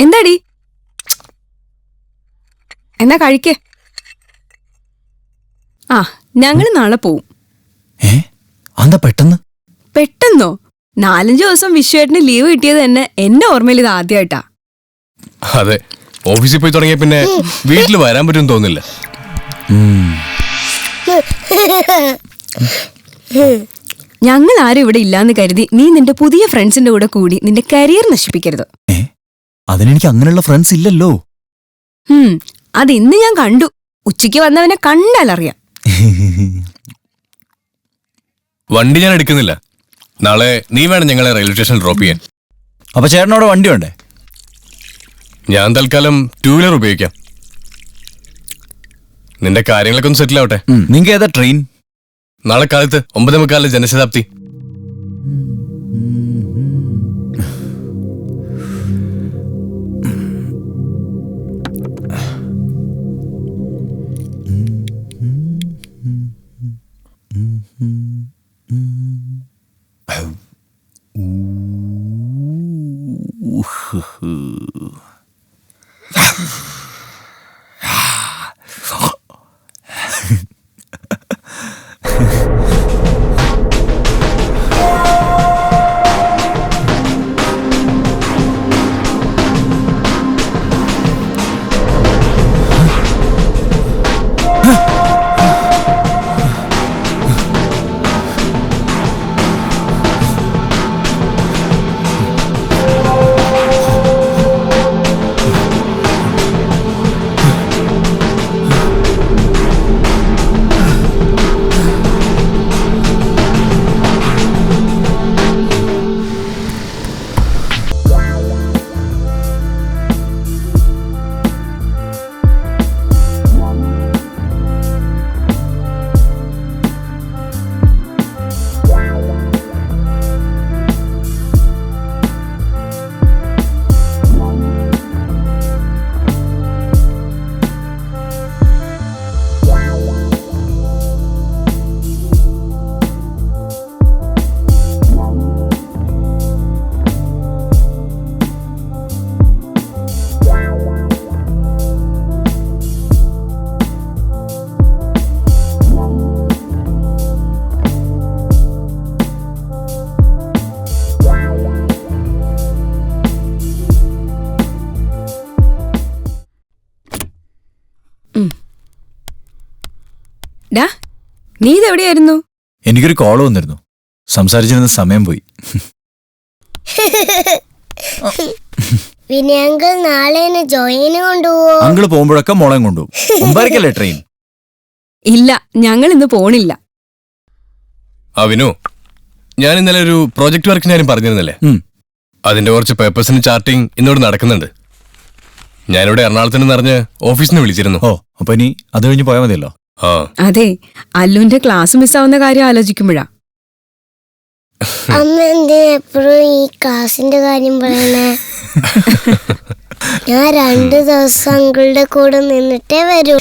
എന്താടി? എന്നാ കഴിക്കേ. ഞങ്ങള് നാളെ പോവും. എന്താ പെട്ടെന്ന്? പെട്ടെന്നോ? 4-5 ദിവസം വിശ്വേട്ടന് ലീവ് കിട്ടിയത് തന്നെ എന്റെ ഓർമ്മയിൽ ഇത് ആദ്യമായിട്ടാ. അതെ, ഓഫീസിൽ പോയി തുടങ്ങിയ പിന്നെ വീട്ടിൽ വരാൻ പറ്റും തോന്നില്ല. ഞങ്ങൾ ആരും ഇവിടെ ഇല്ലാന്ന് കരുതി നീ നിന്റെ പുതിയ ഫ്രണ്ട്സിന്റെ കൂടെ കൂടി നിന്റെ കരിയർ നശിപ്പിക്കരുത്. അതിനെനിക്ക് അങ്ങനെയുള്ള ഫ്രണ്ട്സ് ഇല്ലല്ലോ. അത് ഇന്ന് ഞാൻ കണ്ടു. ഉച്ചയ്ക്ക് വന്നവനെ കണ്ടാലറിയാം. വണ്ടി ഞാൻ എടുക്കുന്നില്ല. നാളെ നീ വേണം ഞങ്ങളെ റെയിൽവേ സ്റ്റേഷനിൽ ഡ്രോപ്പ് ചെയ്യാൻ. അപ്പൊ ചേട്ടനോട് വണ്ടി വേണ്ടേ? ഞാൻ തൽക്കാലം 2 വീലർ ഉപയോഗിക്കാം. നിന്റെ കാര്യങ്ങളൊക്കെ ഒന്ന് സെറ്റിൽ ആവട്ടെ. നിങ്ങൾക്ക് ഏതാ ട്രെയിൻ? നാളെ കാലത്ത് 9:15 ജനശതാബ്ദി. നീ ഇതെവിടെയായിരുന്നു? എനിക്കൊരു കോൾ വന്നിരുന്നു. സംസാരിച്ചിരുന്ന സമയം പോയി. പിന്നെ അങ്കിൾ നാളെ എന്നെ ജോയിന് കൊണ്ടുപോവോ? അങ്കിള് പോകുമ്പോഴൊക്കെ മോളെയും കൊണ്ടുപോകും. മുമ്പായിരിക്കല്ലേ ട്രെയിൻ? ഇല്ല, ഞങ്ങൾ ഇന്ന് പോണില്ല. വിനു, ഞാൻ ഇന്നലെ ഒരു പ്രോജക്ട് വർക്കിന് കാര്യം പറഞ്ഞിരുന്നില്ലേ, അതിന്റെ കുറച്ച് പേപ്പേഴ്സിന് ചാർട്ടിങ് ഇന്നോട് നടക്കുന്നുണ്ട്. ഞാനിവിടെ എറണാകുളത്തിന് നിറഞ്ഞ് ഓഫീസിൽ നിന്ന് വിളിച്ചിരുന്നു. ഓ, അപ്പൊ ഇനി അത് കഴിഞ്ഞ് പോയാൽ മതിയല്ലോ. അതെ, അല്ലുവിന്റെ ക്ലാസ് മിസ്സാവുന്ന കാര്യം ആലോചിക്കുമ്പോഴാ. അമ്മ എന്തിനാ എപ്പോഴും ഈ ക്ലാസിന്റെ കാര്യം പറയണേ? ഞാൻ 2 ദിവസം അങ്കിളുടെ കൂടെ നിന്നിട്ടേ വരൂ.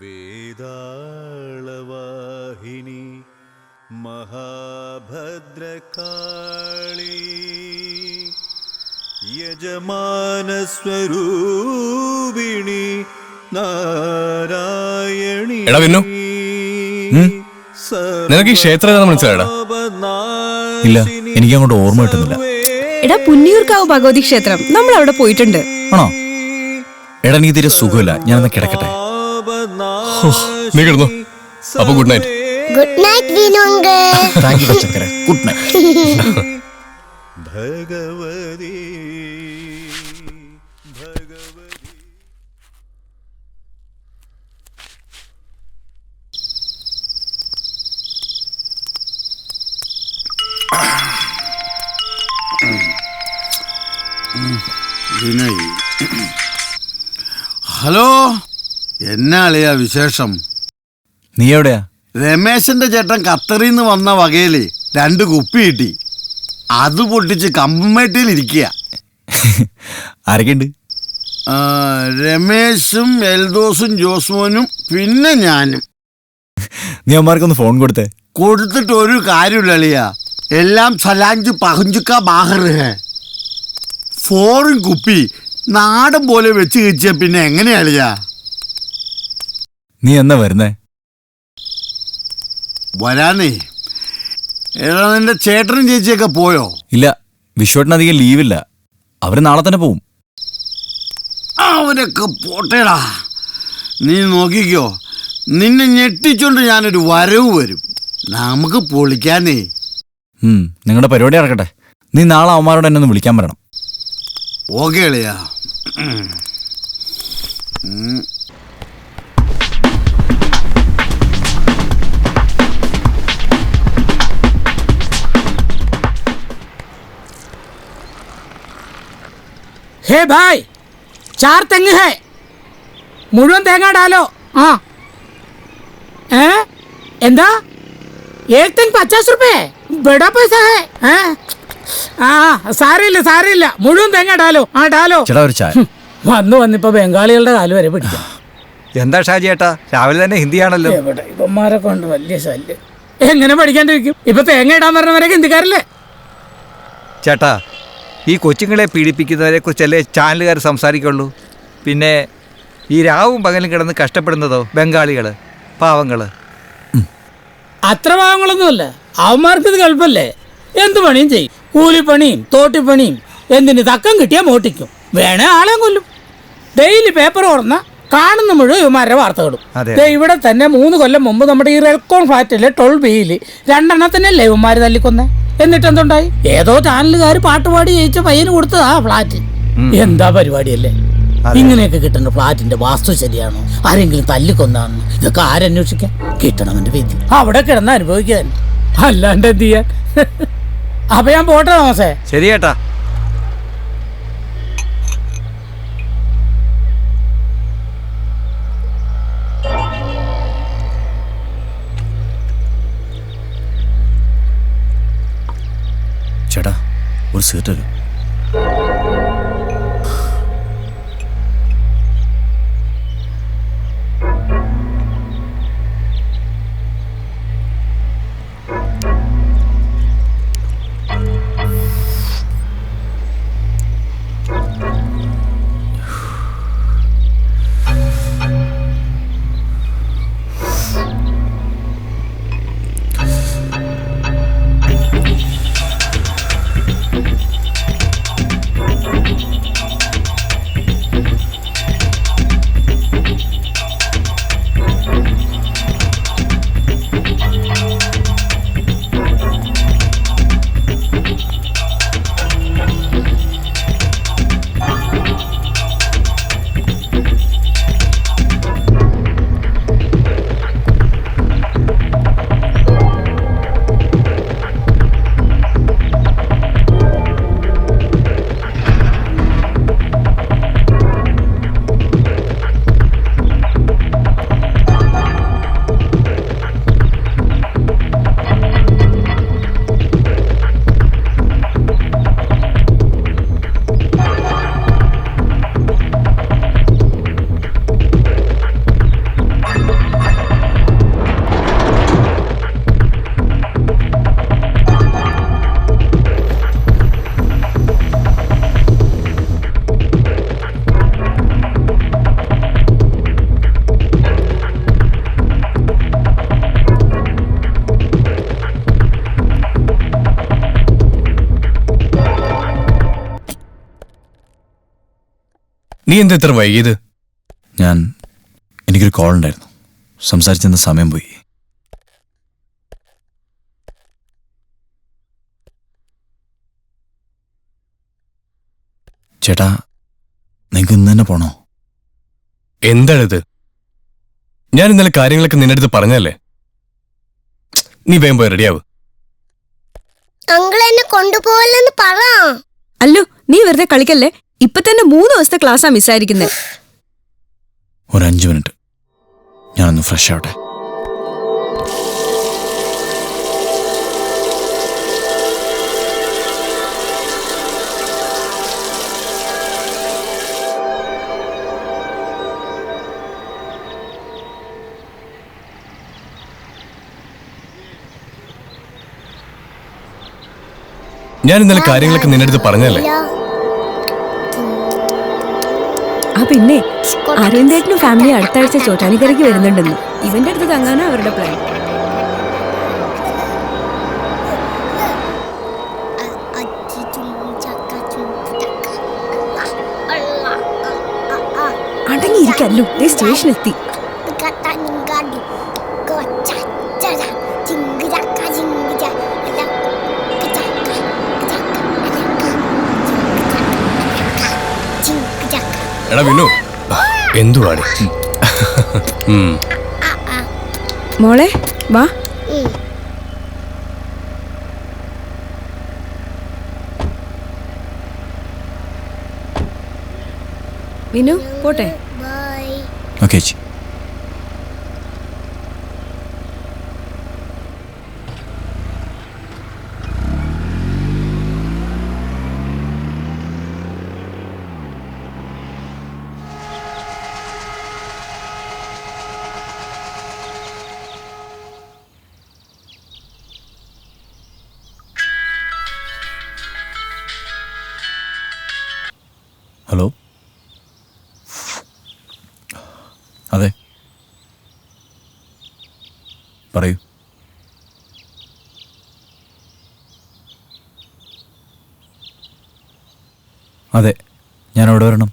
വേദാളവാഹിനി മഹാഭദ്രകാളി യജമാനസ്വരൂപിണി നാരായണി. എടാ വിന്നു, നിനക്ക് ഈ ക്ഷേത്രം മനസ്സിലായടാ? ഇല്ല, എനിക്ക് അങ്ങോട്ട് ഓർമ്മ കിട്ടുന്നില്ല. എടാ, പുന്നിയൂർക്കാവ് ഭഗവതി ക്ഷേത്രം, നമ്മൾ അവിടെ പോയിട്ടുണ്ട്. ആണോ? എടാ, നീ തീരെ സുഖമില്ല, ഞാനൊന്ന് കിടക്കട്ടെ. നീ കിടന്നു. അപ്പൊ good night. Good night Vinu uncle. Thank you ചക്കര. Good night. Bhagavathi Vinay. Hello, എന്നാളിയാ വിശേഷം? നീ എവിടെയാ? രമേശന്റെ ചേട്ടൻ ഖത്തറിന്ന് വന്ന വകയില് 2 കുപ്പി കിട്ടി. അത് പൊട്ടിച്ച് കമ്പമേട്ടിൽ ഇരിക്കുക. ആരൊക്കെയുണ്ട്? രമേശും എൽദോസും ജോസ്മോനും പിന്നെ ഞാനും. നീ അമ്മമാർക്കൊന്ന് ഫോൺ കൊടുത്തേ. കൊടുത്തിട്ട് ഒരു കാര്യമില്ല അളിയാ, എല്ലാം സലാഞ്ച് പഹഞ്ചുക്ക ബാഹർ ഹേ. ഫോറിൻ കുപ്പി നാടൻ പോലെ വെച്ച് കഴിച്ച പിന്നെ എങ്ങനെയാളിയാ? നീ എന്നാ വരുന്നേ? വരാനേ. ഏതാ നിന്റെ ചേട്ടനും ചേച്ചിയൊക്കെ പോയോ? ഇല്ല, വിശ്വട്ടിന് അധികം ലീവില്ല. അവര് നാളെ തന്നെ പോവും. അവരൊക്കെ പോട്ടേടാ. നീ നോക്കിക്കോ, നിന്നെ ഞെട്ടിച്ചോണ്ട് ഞാനൊരു വരവ് വരും. നമുക്ക് പൊളിക്കാനേ. നിങ്ങളുടെ പരിപാടി നടക്കട്ടെ. നീ നാളെ അവന്മാരോട് എന്നെ ഒന്ന് വിളിക്കാൻ പറയണം. ഓക്കെ അളിയാ. हे भाई, 4 തെങ്ങ് है, മുഴുവൻ തേങ്ങ डालो. എന്താ? 1 തെങ്ങ് 50 रुपए, बड़ा पैसा है. സാരമില്ല, മുഴുവൻ തേങ്ങ डालो. डालो. ചേട്ടാ, ഒരു ചായ. വന്നിപ്പോ ബംഗാളികളുടെ കാല് വരെ പിടിക്കാം. എന്താ ഷാജി ഏട്ടാ, രാവിലെ തന്നെ ഹിന്ദിയാണല്ലോ. എവിടെ ഇവന്മാരെ കൊണ്ട് വലിയ ശല്യം. എങ്ങനെ പഠിക്കാണ്ടിരിക്കും? ഇപ്പൊ തേങ്ങ ഇടാൻ പറഞ്ഞവരൊക്കെ ഹിന്ദിക്കാരല്ലേ? ചേട്ടാ, ഈ കൊച്ചുങ്ങളെ പീഡിപ്പിക്കുന്നവരെ കുറിച്ചല്ലേ ചാനലുകാർ സംസാരിക്കുള്ളൂ. പിന്നെ ഈ രാവും പകലും കിടന്ന് കഷ്ടപ്പെടുന്നതോ ബംഗാളികള്, പാവങ്ങള്. അത്ര പാവങ്ങളൊന്നുമല്ല, അവന്മാർക്ക് ഇത് എളുപ്പല്ലേ. എന്ത് പണിയും ചെയ്യും. കൂലിപ്പണിയും തോട്ടിപ്പണിയും. എന്തിന് തക്കം കിട്ടിയാൽ മോട്ടിക്കും, വേണേ ആളെ കൊല്ലും. ഡെയിലി പേപ്പർ തുറന്ന കാണുന്ന മുഴുവൻ ഇവന്മാരുടെ വാർത്തകളും. ഇവിടെ തന്നെ 3 കൊല്ലം മുമ്പ് നമ്മുടെ ഈ റെൽക്കോൺ ഫ്ലാറ്റിലെ 12Bയിൽ 2 എണ്ണത്തിനല്ലേ ഇവന്മാര് തല്ലിക്കൊന്നേ. എന്നിട്ട് എന്തുണ്ടായി? ഏതോ ചാനലുകാർ പാട്ടുപാടി ജയിച്ച പയ്യന് കൊടുത്തതാ ഫ്ലാറ്റ്. എന്താ പരിപാടിയല്ലേ? ഇങ്ങനെയൊക്കെ കിട്ടുന്ന ഫ്ലാറ്റിന്റെ വാസ്തു ശരിയാണോ? ആരെങ്കിലും തല്ലിക്കൊന്നാണോ? ഇതൊക്കെ ആരന്വേഷിക്കാൻ? കിട്ടണമെന്റെ വിധി അവിടെ കിടന്ന് അനുഭവിക്കാൻ, അല്ലാണ്ട് എന്ത് ചെയ്യാൻ? അപ്പൊ ഞാൻ പോട്ടെ തോമസേ. ശരി ചേട്ടാ. ചേട്ടാ, ഒരു സീറ്റ് തരൂ. നീ എന്താ ഇത്ര വൈകിയത്? എനിക്കൊരു കോൾ ഉണ്ടായിരുന്നു, സംസാരിച്ചെന്ന സമയം പോയി. ചേട്ടാ, നിങ്ങൾക്ക് ഇന്ന് തന്നെ പോണോ? എന്താണിത്? ഞാൻ ഇന്നലെ കാര്യങ്ങളൊക്കെ നിന്റെ അടുത്ത് പറഞ്ഞല്ലേ. നീ വേഗം പോയി റെഡിയാവ്. അങ്കിൾ എന്നെ കൊണ്ടുപോകല്ലെന്ന് പറ. അല്ലോ, നീ വെറുതെ കളിക്കല്ലേ. ഇപ്പൊ തന്നെ 3 ദിവസത്തെ ക്ലാസ്സാ മിസ്സായിരിക്കുന്നേ. ഒരു 5 മിനിറ്റ്, ഞാനൊന്ന് ഫ്രഷ് ആവട്ടെ. ഞാൻ ഇന്നലെ കാര്യങ്ങളൊക്കെ നിന്റെ അടുത്ത് പറഞ്ഞല്ലേ. ആ പിന്നെ അരവിന്ദേട്ടനും ഫാമിലി അടുത്ത ആഴ്ച ചോറ്റാനിക്കരയ്ക്ക് വരുന്നുണ്ടെന്ന്. ഇവന്റെ അടുത്ത് തങ്ങാനാ അവരുടെ പ്ലാൻ. അടങ്ങിയിരിക്കല്ലോ, സ്റ്റേഷൻ എത്തി. എടാ വിനു, എന്തുവാടി? മോളെ വാ. വിനു പോട്ടെ. ഓക്കെ ചേച്ചി. ഹലോ, അതെ പറയൂ. അതെ, ഞാനവിടെ വരണം.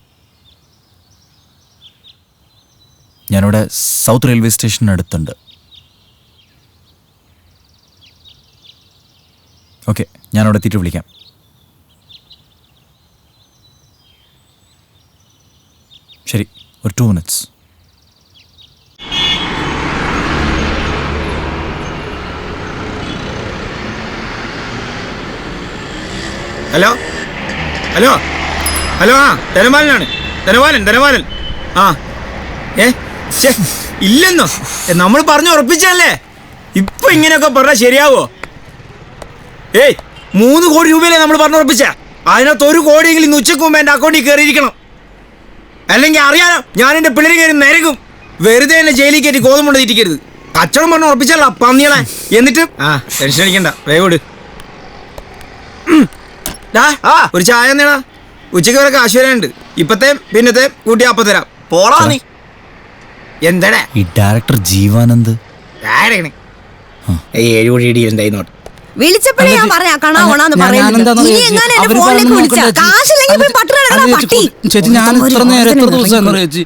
ഞാനിവിടെ സൗത്ത് റെയിൽവേ സ്റ്റേഷനടുത്തുണ്ട്. ഓക്കെ, ഞാനവിടെ എത്തിയിട്ട് വിളിക്കാം. ശരി, ഒരു 2 മിനിറ്റ്സ്. ഹലോ ഹലോ ഹലോ, ആ ധനപാലനാണ്. ധനപാലൻ. ആ ഇല്ലെന്നോ? നമ്മൾ പറഞ്ഞു ഉറപ്പിച്ചല്ലേ. ഇപ്പൊ ഇങ്ങനെയൊക്കെ പറഞ്ഞാൽ ശരിയാവോ? 3 കോടി രൂപയല്ലേ നമ്മൾ പറഞ്ഞു ഉറപ്പിച്ച. അതിനകത്ത് 1 കോടിയെങ്കിലും ഇന്ന് ഉച്ചക്ക് മുമ്പ് എൻ്റെ അക്കൗണ്ടിൽ കയറിയിരിക്കണം. അല്ലെങ്കിൽ അറിയാലോ, ഞാൻ എൻ്റെ പിള്ളേർ കയറി നിരക്കും. വെറുതെ എന്നെ ജയിലിൽ കയറ്റി ഗോതമ്പ് തീറ്റിക്കരുത്. കച്ചവടം പറഞ്ഞു ഉറപ്പിച്ചല്ല പന്നികളെ. എന്നിട്ട് ടെൻഷൻ അടിക്കണ്ട, വേഗോട്. ഒരു ചായ നേടാ. ഉച്ചയ്ക്ക് വരെ കാശ് വരാനുണ്ട്. ഇപ്പത്തെ പിന്നത്തെ കൂട്ടി അപ്പം തരാം. പോളാ നീ. എന്താടാ ഈ ഡയറക്ടർ ജീവാനന്ദ് 7 കോടി ഇടി എന്തായി നോട്ട്. വിളിച്ചപ്പോഴേ ഞാൻ പറയാ കാണാവോണാന്ന് പറയുന്നത്. ഇനി എങ്ങനെ എന്റെ ഫോണിലേക്ക് വിളിച്ചാ കാശില്ലെങ്കിൽ പോയി പട്ടി കിടക്കണ പട്ടി. ചേച്ചി, ഞാൻ ഇത്ര നേരം എത്ര ദിവസം ചേച്ചി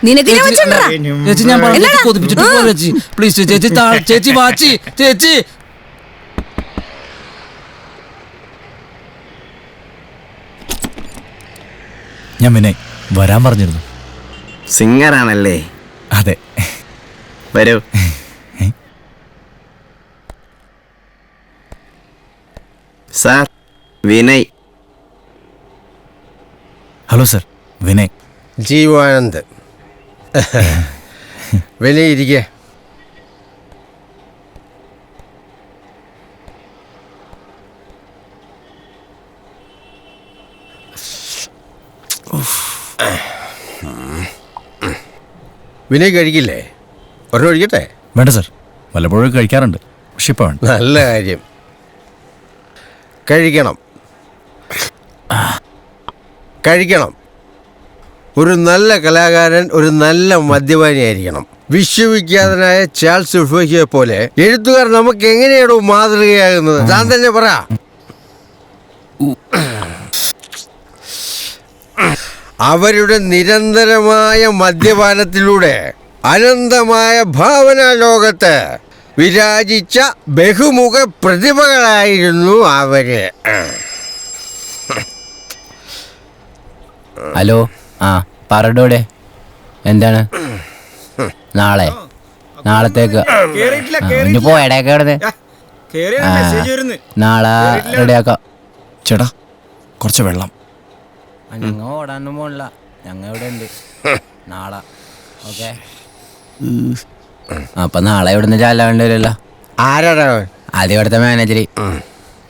നിനക്കിനെ വെച്ചിട്ടുണ്ടാ. ചേച്ചി, ഞാൻ പറഞ്ഞു കൊതിപ്പിച്ചിട്ട് പോ ചേച്ചി. പ്ലീസ് ചേച്ചി, ചേച്ചി വാച്ചി ചേച്ചി. ഞാൻ വിനയ് വരാൻ പറഞ്ഞിരുന്നു. സിംഗറാണല്ലേ? അതെ, വരൂ. Sir, Vinay. Hello sir, Vinay. Jeevanand. Vinay ഇരിക്കേ. വിനയ് കഴിക്കില്ലേ? ഒരെണ്ണം ഒഴിക്കട്ടെ? വേണ്ട സർ, വല്ലപ്പോഴും കഴിക്കാറുണ്ട്, പക്ഷെ ഇപ്പോൾ വേണ്ട. നല്ല കാര്യം, കഴിക്കണം. ഒരു നല്ല കലാകാരൻ ഒരു നല്ല മദ്യപാനിയായിരിക്കണം. വിശ്വവിഖ്യാതനായ ചാൾസ് ഉൾഫോയെ പോലെ എഴുത്തുകാർ നമുക്ക് എങ്ങനെയാണോ മാതൃകയാകുന്നത്? താൻ തന്നെ പറ. അവരുടെ നിരന്തരമായ മദ്യപാനത്തിലൂടെ അനന്തമായ ഭാവനാ ലോകത്ത് വിരാജിച്ച ബഹുമുഖ പ്രതിഭകളായിരുന്നു അവര്. ഹലോ, ആ പറടോടെ എന്താണ്? നാളത്തേക്ക് ഇനി പോയടയൊക്കെ കിടന്ന് നാളെ റെഡിയാക്കാം. ചേട്ടാ കുറച്ച് വെള്ളം. ഞങ്ങൾ ഓടാനൊന്നും പോണില്ല, ഞങ്ങൾ ഇവിടെ ഉണ്ട്. നാളെ ഓക്കെ. അപ്പൊ നാളെ ഇവിടുന്ന് ചാലാവേണ്ടി വരുമല്ലോ. ആരാടാ? ആദ്യം ഇവിടുത്തെ മാനേജർ,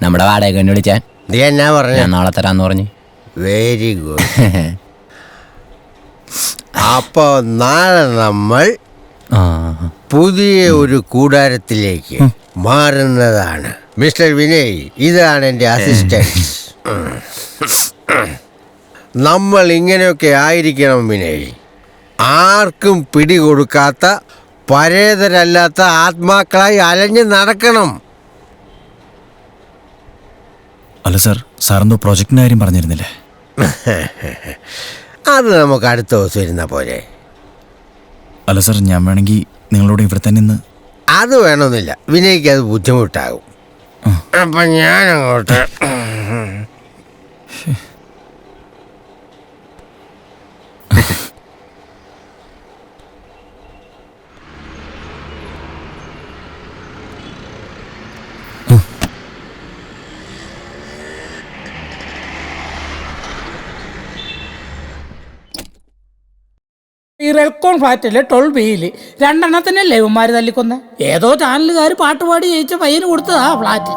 നമ്മുടെ വാടക വേണ്ടി വിളിച്ചാൻ. നീ എന്നാ പറഞ്ഞു? ഞാൻ നാളെ തരാന്ന് പറഞ്ഞു. Very good. അപ്പൊ നാളെ നമ്മൾ പുതിയ ഒരു കൂടാരത്തിലേക്ക് മാറുന്നതാണ്. മിസ്റ്റർ വിനയ്, ഇതാണ് എൻ്റെ അസിസ്റ്റന്റ്. നമ്മൾ ഇങ്ങനെയൊക്കെ ആയിരിക്കണം വിനയ്. ആർക്കും പിടികൊടുക്കാത്ത പരേതരല്ലാത്ത ആത്മാക്കളായി അലഞ്ഞു നടക്കണം. അല്ല സാർ, സാറെന്തോ പ്രൊജക്ടിന്റെ കാര്യം പറഞ്ഞിരുന്നില്ലേ? അത് നമുക്ക് അടുത്ത ദിവസം ഇരുന്ന പോലെ. അല്ല സാർ, ഞാൻ വേണമെങ്കിൽ നിങ്ങളോട് ഇവിടെ തന്നെ നിന്ന്. അത് വേണമെന്നില്ല, വിനയ്ക്ക് അത് ബുദ്ധിമുട്ടാകും. അപ്പൊ ഞാനങ്ങോട്ട്. ഈ റെൽക്കോൺ ഫ്ലാറ്റിലെ 12B രണ്ടെണ്ണത്തിനല്ലേ ഇവന്മാര് തല്ലിക്കൊന്നെ. ഏതോ ചാനലുകാർ പാട്ടുപാടി ജയിച്ച പയ്യന് കൊടുത്തതാ ഫ്ലാറ്റ്.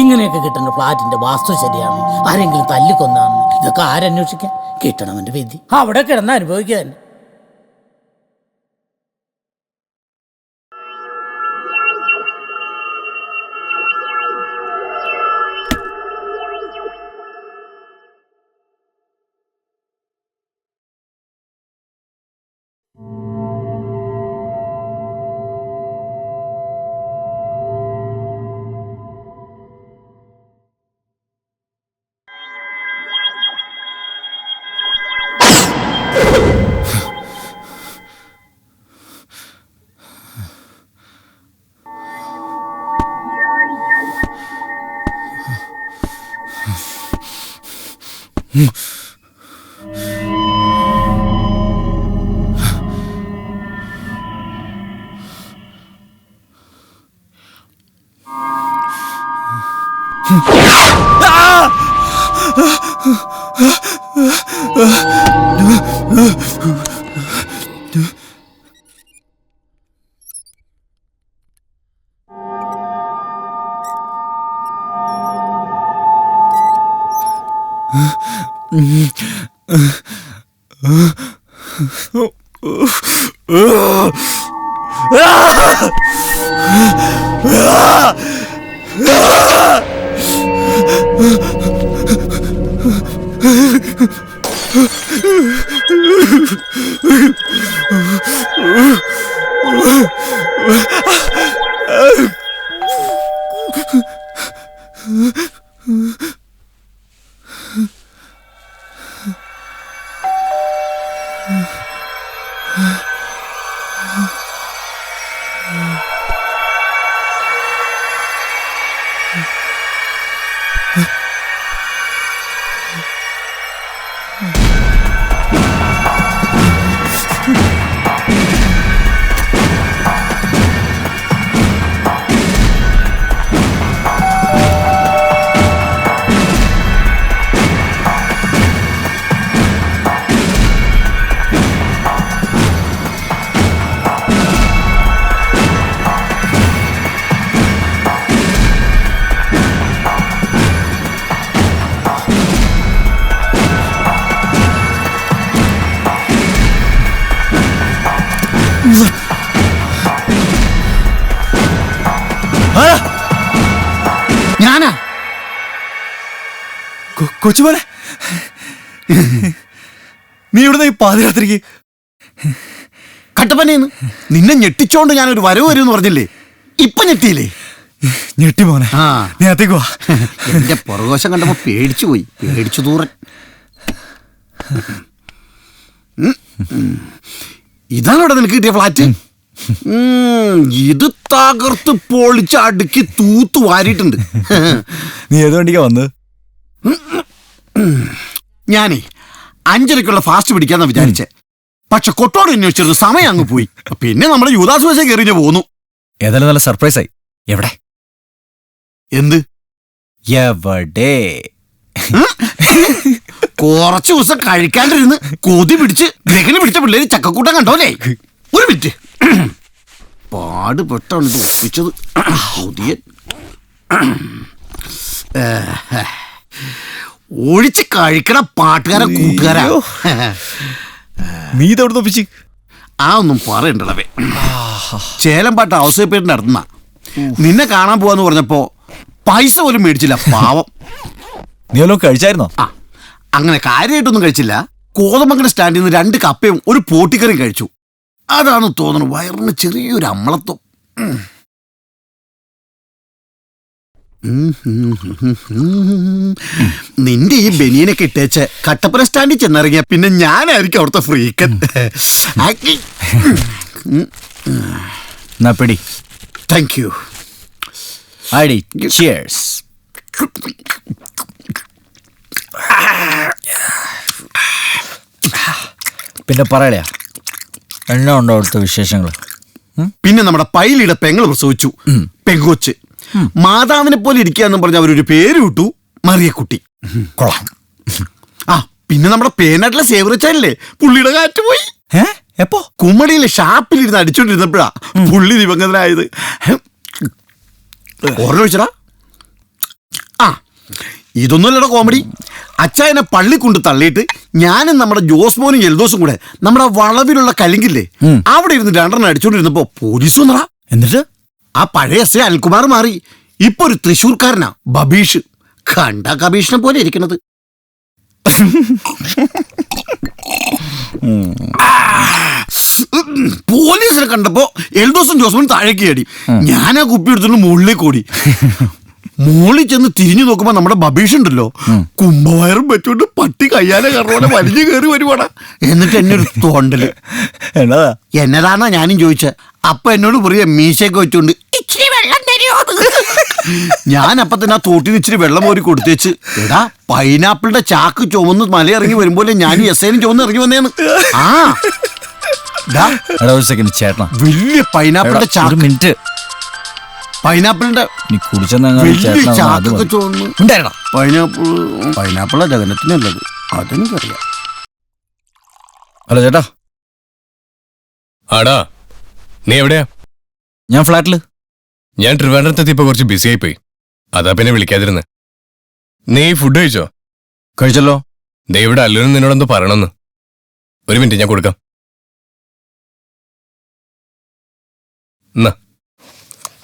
ഇങ്ങനെയൊക്കെ കിട്ടുന്ന ഫ്ലാറ്റിന്റെ വാസ്തു ശരിയാണ്, ആരെങ്കിലും തല്ലിക്കൊന്നാന്ന് ഇതൊക്കെ ആരന്വേഷിക്കാൻ? കിട്ടണവന്റെ വിധി അവിടെ കിടന്ന് അനുഭവിക്കുക തന്നെ. ഞാനാ കൊച്ചുപോലെ നീ ഇവിടുന്ന് ഈ പാതിരാത്രിക്ക് കട്ടപ്പനയെന്ന് നിന്നെ ഞെട്ടിച്ചോണ്ട് ഞാനൊരു വരവ് വരുമെന്ന് പറഞ്ഞില്ലേ, ഇപ്പൊ ഞെട്ടിയില്ലേ? ഞെട്ടി മോനെ. നീ അകത്തേക്ക് വാ. എന്റെ പുറകോശം കണ്ടപ്പോ പേടിച്ചു പോയി, പേടിച്ചു തൂറൻ. ഇതാണ് ഇവിടെ നിനക്ക് കിട്ടിയ ഫ്ലാറ്റ്? ഇത് തകർത്ത് പൊളിച്ച് അടുക്കി തൂത്ത് വാരിയിട്ടുണ്ട്. നീ ഏത് വണ്ടിക്കാ വന്നത്? ഞാനേ 5:30 ഫാസ്റ്റ് പിടിക്കാന്നാ വിചാരിച്ചേ. പക്ഷെ കൊട്ടോട് അന്വേഷിച്ചിരുന്നു, സമയം അങ്ങ് പോയി. പിന്നെ നമ്മുടെ യൂദാസ് ബസ് കയറിഞ്ഞ് പോന്നു. ഏതായാലും നല്ല സർപ്രൈസ് ആയി. എവിടെ? എന്ത് എവിടെ? കുറച്ചു ദിവസം കഴിക്കാണ്ടിരുന്ന് കൊതി പിടിച്ച് ഗ്രഹണി പിടിച്ച പിള്ളേര് ചക്കക്കൂട്ടം കണ്ടോലേ. ഒരു മിനിറ്റ്, പാടുപെട്ടാണ് ഇത് ഒപ്പിച്ചത്. ഒഴിച്ച് കഴിക്കണ പാട്ടുകാര കൂട്ടുകാരാ. നീ ഇതെവിടെ ഒപ്പിച്ച്? ആ ഒന്നും പറയണ്ടേ. ചേലമ്പാട്ട് ഔസേപ്പേട്ടിന്റെ അടുത്തുനിന്നാ. നിന്നെ കാണാൻ പോവാന്ന് പറഞ്ഞപ്പോ പൈസ പോലും മേടിച്ചില്ല, പാവം. നീ വല്ലതും കഴിച്ചായിരുന്നോ? ആ, അങ്ങനെ കാര്യമായിട്ടൊന്നും കഴിച്ചില്ല. കോതമംഗലം സ്റ്റാൻഡിൽ നിന്ന് 2 കപ്പയും ഒരു പോട്ടിക്കറിയും കഴിച്ചു. അതാണ് തോന്നുന്നു വയറിന് ചെറിയൊരു അമ്മളത്വം. നിന്റെ ഈ ബനിയനൊക്കെ ഇട്ടേച്ച് കട്ടപ്പന സ്റ്റാൻഡിൽ ചെന്നിറങ്ങിയ പിന്നെ ഞാനായിരിക്കും അവിടുത്തെ ഫ്രീക്കൻ. പിടി. Thank you. ചിയേഴ്സ്. പിന്നെ പറയലയാ, എണ്ണ ഉണ്ടോ അവിടുത്തെ വിശേഷങ്ങൾ? പിന്നെ നമ്മുടെ പൈലിയുടെ പെങ്ങൾ പ്രസവിച്ചു, പെങ്കൊച്ച്. മാതാവിനെ പോലെ ഇരിക്കാന്നും പറഞ്ഞ അവരൊരു പേര് വിട്ടു, മറിയക്കുട്ടി. കൊള്ളാം. ആ, പിന്നെ നമ്മുടെ പേനാട്ടിലെ സേവറച്ചാലല്ലേ, പുള്ളിയുടെ കാറ്റ് പോയി. എപ്പോ? കുമ്മടിയിലെ ഷാപ്പിലിരുന്ന് അടിച്ചോണ്ടിരുന്നപ്പോഴാ പുള്ളി ദിവംഗതനായത്. ഓർമ്മ. ആ, ഇതൊന്നുമല്ലടോ കോമഡി. അച്ചായനെ പള്ളി കൊണ്ട് തള്ളിയിട്ട് ഞാനും നമ്മുടെ ജോസ്മോനും എൽദോസും കൂടെ നമ്മുടെ വളവിലുള്ള കലിങ്കില്ലേ അവിടെ ഇരുന്ന് 2 അടിച്ചോണ്ടിരുന്നപ്പോ പോലീസ് വന്നടാ. എന്നിട്ട് ആ പഴയ എസ് അനിൽകുമാർ മാറി, ഇപ്പൊ ഒരു തൃശ്ശൂർക്കാരനാ, ബബീഷ്. കണ്ട കബീഷിനെ പോലെ ഇരിക്കണത്. പോലീസിനെ കണ്ടപ്പോ എൽദോസും ജോസ്മോനും താഴേക്ക് ചാടി. ഞാനാ കുപ്പി എടുത്തിട്ട് മുകളിലേക്ക് ഓടി. മോളിൽ ചെന്ന് തിരിഞ്ഞു നോക്കുമ്പോ നമ്മുടെ ബബീഷ് ഉണ്ടല്ലോ, കുംഭവയറും വെച്ചോണ്ട് പട്ടി കയ്യാലെ കറോടെ വലിഞ്ഞു കയറി വരുവാടാ. എന്നിട്ട് എന്നെ ഒരു തോണ്ടല്. എന്നതാന്നാ ഞാനും ചോദിച്ചേ. അപ്പൊ എന്നോട് പറയാ മീശയൊക്കെ വെച്ചോണ്ട് ഇച്ചിരി വെള്ളം തരുമോ. ഞാൻ അപ്പൊ തന്നെ ആ തോട്ടിന് ഇച്ചിരി വെള്ളം കോരി കൊടുത്തേച്ച്, എടാ പൈനാപ്പിളിന്റെ ചാക്ക് ചുമന്ന് മലയിറങ്ങി വരുമ്പോലെ ഞാൻ എസ്ഐനും ചുമന്ന് ഇറങ്ങി വന്നേന്ന്. ആ ചേട്ടനാ, വലിയ പൈനാപ്പിളിന്റെ ചാക്ക്. മിനിറ്റ്, പൈനാപ്പിളിന്റെ ചാക്കൊക്കെ ചോന്ന് പൈനാപ്പിള ജഗനത്തിനല്ലത്, അതെനിക്കറിയാം. ഹലോ ചേട്ടാ. ആടാ, നീ എവിടെയാ? ഞാൻ ഫ്ലാറ്റില്. ഞാൻ ട്രിവാൻഡ്രത്തെത്തിയപ്പോ കുറച്ച് ബിസി ആയിപ്പോയി, അതാ പിന്നെ വിളിക്കാതിരുന്ന്. നീ ഫുഡ് കഴിച്ചോ? കഴിച്ചല്ലോ. ഇവിടെ അല്ലൂരും നിന്നോടൊന്ന് പറയണമെന്ന്. ഒരു മിനിറ്റ്, ഞാൻ കൊടുക്കാം.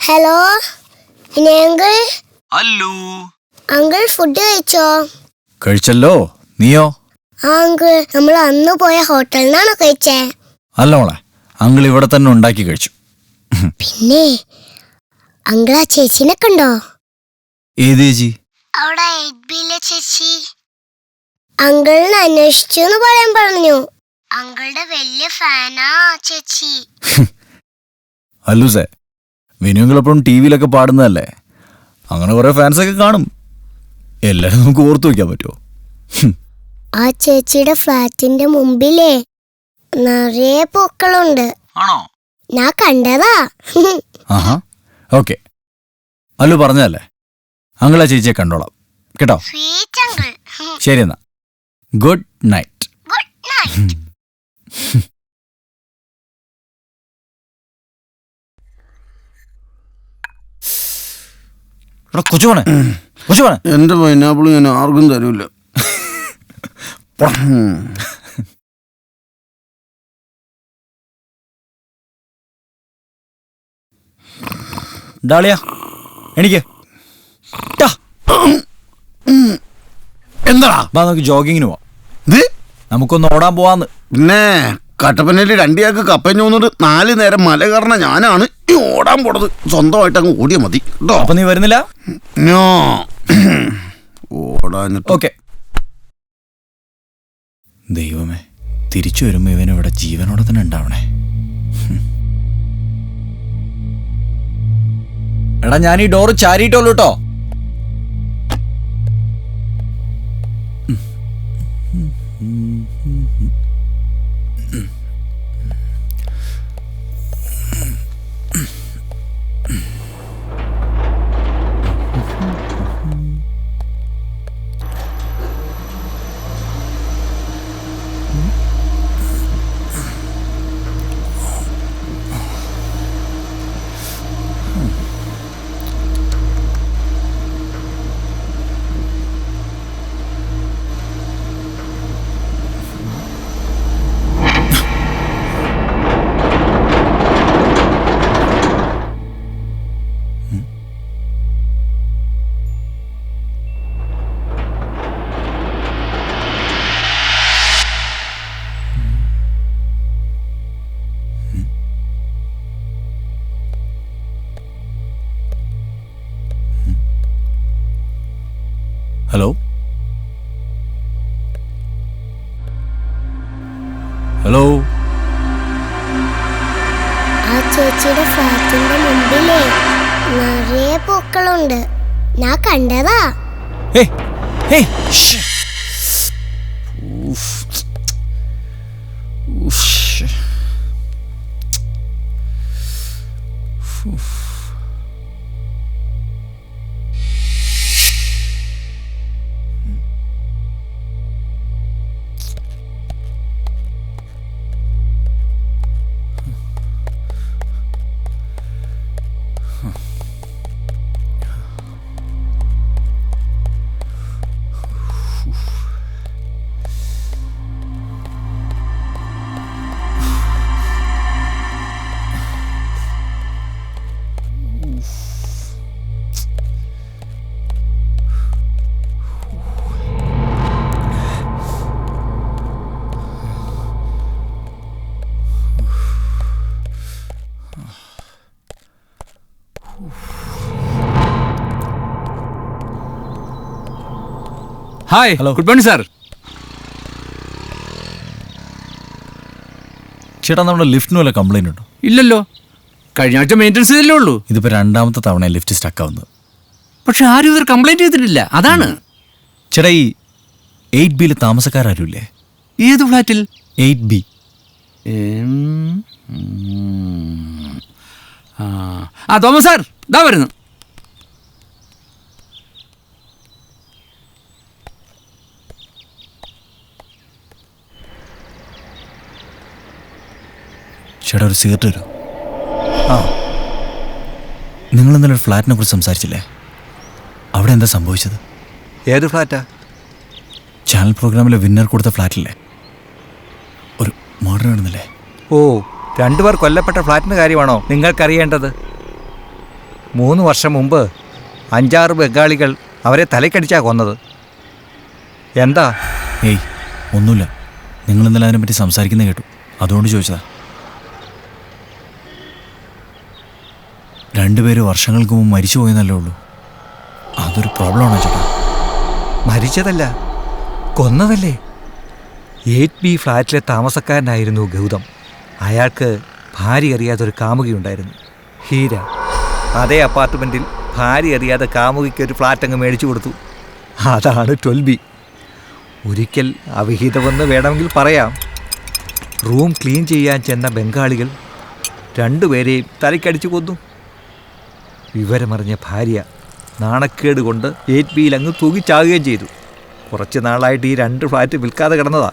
ഹലോ അങ്കിൾ, ഫുഡ് കഴിച്ചോ? കഴിച്ചല്ലോ. നീയോ? ആ അങ്കിൾ, നമ്മൾ അന്ന് പോയ ഹോട്ടലിൽ നിന്നാണോ കഴിച്ചേ? അല്ല മോളെ, അങ്കിൾ ഇവിടെ തന്നെ ഉണ്ടാക്കി കഴിച്ചു. പിന്നെ അങ്കിൾ ആ ചേച്ചിനെ കണ്ടോ? ഏത് ചേച്ചി? അവിടെ 8Bയിലെ ചേച്ചി. അങ്കിളിനെ അന്വേഷിച്ചു എന്ന് പറയാൻ പറഞ്ഞു. അങ്കിളുടെ വലിയ ഫാനാ ചേച്ചി. അല്ലൂസേ, വിനുങ്ങളെപ്പോഴും ടി വിയിലൊക്കെ പാടുന്നതല്ലേ, അങ്ങനെ കുറെ ഫാൻസൊക്കെ കാണും. എല്ലാരും നമുക്ക് ഓർത്തു വെക്കാൻ പറ്റുമോ? ആ ചേച്ചിയുടെ ഫ്ലാറ്റിന്റെ മുമ്പിലേ നിറയെ പൂക്കളുണ്ട്. ആണോ? ഞാൻ കണ്ടതാ. ആഹാ, ഓക്കെ. അല്ലു പറഞ്ഞതല്ലേ, അങ്കിളാ ചേച്ചിയെ കണ്ടോളാം കേട്ടോ. ശരി എന്നാ, ഗുഡ് നൈറ്റ്. കൊച്ചുപോണേ, കൊച്ചുപോണേ. എന്റെ പൈനാപ്പിൾ ഞാൻ ആർക്കും തരൂല. ഡാളിയ എനിക്ക് എന്താടാ? നമുക്ക് ജോഗിങ്ങിന് പോവാം. നമുക്കൊന്ന് ഓടാൻ പോവാന്ന്. പിന്നെ കട്ടപ്പനയിൽ 2 ചാക്ക് കപ്പഞ്ഞു വന്നിട്ട് 4 നേരം മല കയറണ ഞാനാണ് ഈ ഓടാൻ പോണത്. സ്വന്തമായിട്ട് അങ്ങ് ഓടിയാ മതി കേട്ടോ. അപ്പൊ നീ വരുന്നില്ല? ഓടാൻ ഓക്കെ. ദൈവമേ, തിരിച്ചു വരുമ്പോ ഇവനിവിടെ ജീവനോടെ തന്നെ ഉണ്ടാവണേ. എടാ ഞാൻ ഈ ഡോറ് ചാരിയിട്ടുള്ളൂ കേട്ടോ. Hello hello. ആ ചേച്ചിയുടെ ഫ്ലാറ്റിന്റെ മുമ്പിലേ നിറയെ പൂക്കളുണ്ട്. ഞാൻ കണ്ടതാ. Hi, hello, good morning sir. ചേട്ടാ നമ്മുടെ ലിഫ്റ്റിന് വല്ല കംപ്ലൈന്റ് ഉണ്ടോ? ഇല്ലല്ലോ, കഴിഞ്ഞ ആഴ്ച മെയിൻ്റെനൻസ് ചെയ്തല്ലേ ഉള്ളൂ. ഇതിപ്പോ രണ്ടാമത്തെ തവണ ലിഫ്റ്റ് സ്റ്റക്ക് ആവുന്നത്. പക്ഷെ ആരും ഇതൊരു കംപ്ലൈന്റ് ചെയ്തിട്ടില്ല, അതാണ്. ചേട്ടാ ഈ 8B താമസക്കാരില്ലേ? ഏത് ഫ്ലാറ്റിൽ? 8B. തോമസ് സാർ ഇതാ വരുന്നു. ചേട്ടാ ഒരു സിഗരറ്റ് തരൂ. നിങ്ങൾ ഇന്നലെ ഒരു ഫ്ലാറ്റിനെ കുറിച്ച് സംസാരിച്ചില്ലേ? അവിടെ എന്താ സംഭവിച്ചത്? ഏത് ഫ്ലാറ്റാ? ചാനൽ പ്രോഗ്രാമിലെ വിന്നർ കൊടുത്ത ഫ്ലാറ്റില്ലേ, ഒരു മർഡർ നടന്നില്ലേ? ഓ, 2 പേർ കൊല്ലപ്പെട്ട ഫ്ലാറ്റിൻ്റെ കാര്യമാണോ നിങ്ങൾക്കറിയേണ്ടത്? 3 വർഷം മുമ്പ് 5-6 ബംഗാളികൾ അവരെ തലക്കടിച്ചാ കൊന്നത്. എന്താ? ഏയ് ഒന്നുമില്ല, നിങ്ങൾ ഇന്നലെ അതിനെപ്പറ്റി സംസാരിക്കുന്നത് കേട്ടു, അതുകൊണ്ട് ചോദിച്ചതാ. 2 പേര് വർഷങ്ങൾക്ക് മുമ്പ് മരിച്ചു പോയെന്നല്ലേ ഉള്ളൂ. അതൊരു പ്രോബ്ലമാണോ ചേട്ടാ? മരിച്ചതല്ല, കൊന്നതല്ലേ. 8B ഫ്ലാറ്റിലെ താമസക്കാരനായിരുന്നു ഗൗതം. അയാൾക്ക് ഭാര്യ അറിയാതൊരു കാമുകിയുണ്ടായിരുന്നു, ഹീര. അതേ അപ്പാർട്ട്മെൻറ്റിൽ ഭാര്യ അറിയാതെ കാമുകിക്ക് ഒരു ഫ്ലാറ്റ് അങ്ങ് മേടിച്ചു കൊടുത്തു. അതാണ് 12B. ഒരിക്കൽ അവിഹിതമെന്ന് വേണമെങ്കിൽ പറയാം. റൂം ക്ലീൻ ചെയ്യാൻ ചെന്ന ബംഗാളികൾ 2 പേരെയും തലക്കടിച്ചു കൊന്നു. വിവരമറിഞ്ഞ ഭാര്യ നാണക്കേട് കൊണ്ട് 8Bയിൽ അങ്ങ് തൂങ്ങിച്ചാകുകയും ചെയ്തു. കുറച്ച് നാളായിട്ട് ഈ 2 ഫ്ലാറ്റ് വിൽക്കാതെ കിടന്നതാ.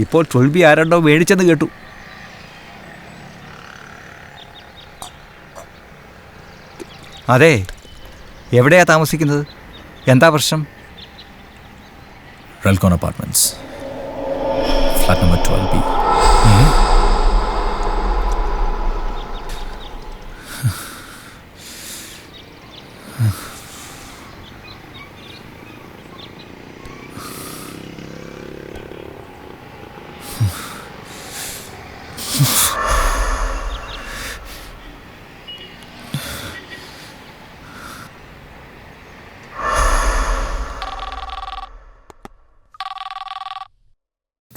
ഇപ്പോൾ 12B ആരണ്ടോ മേടിച്ചെന്ന് കേട്ടു. അതെ, എവിടെയാ താമസിക്കുന്നത്? എന്താ പ്രശ്നം? Relcon apartments, flat number 12B.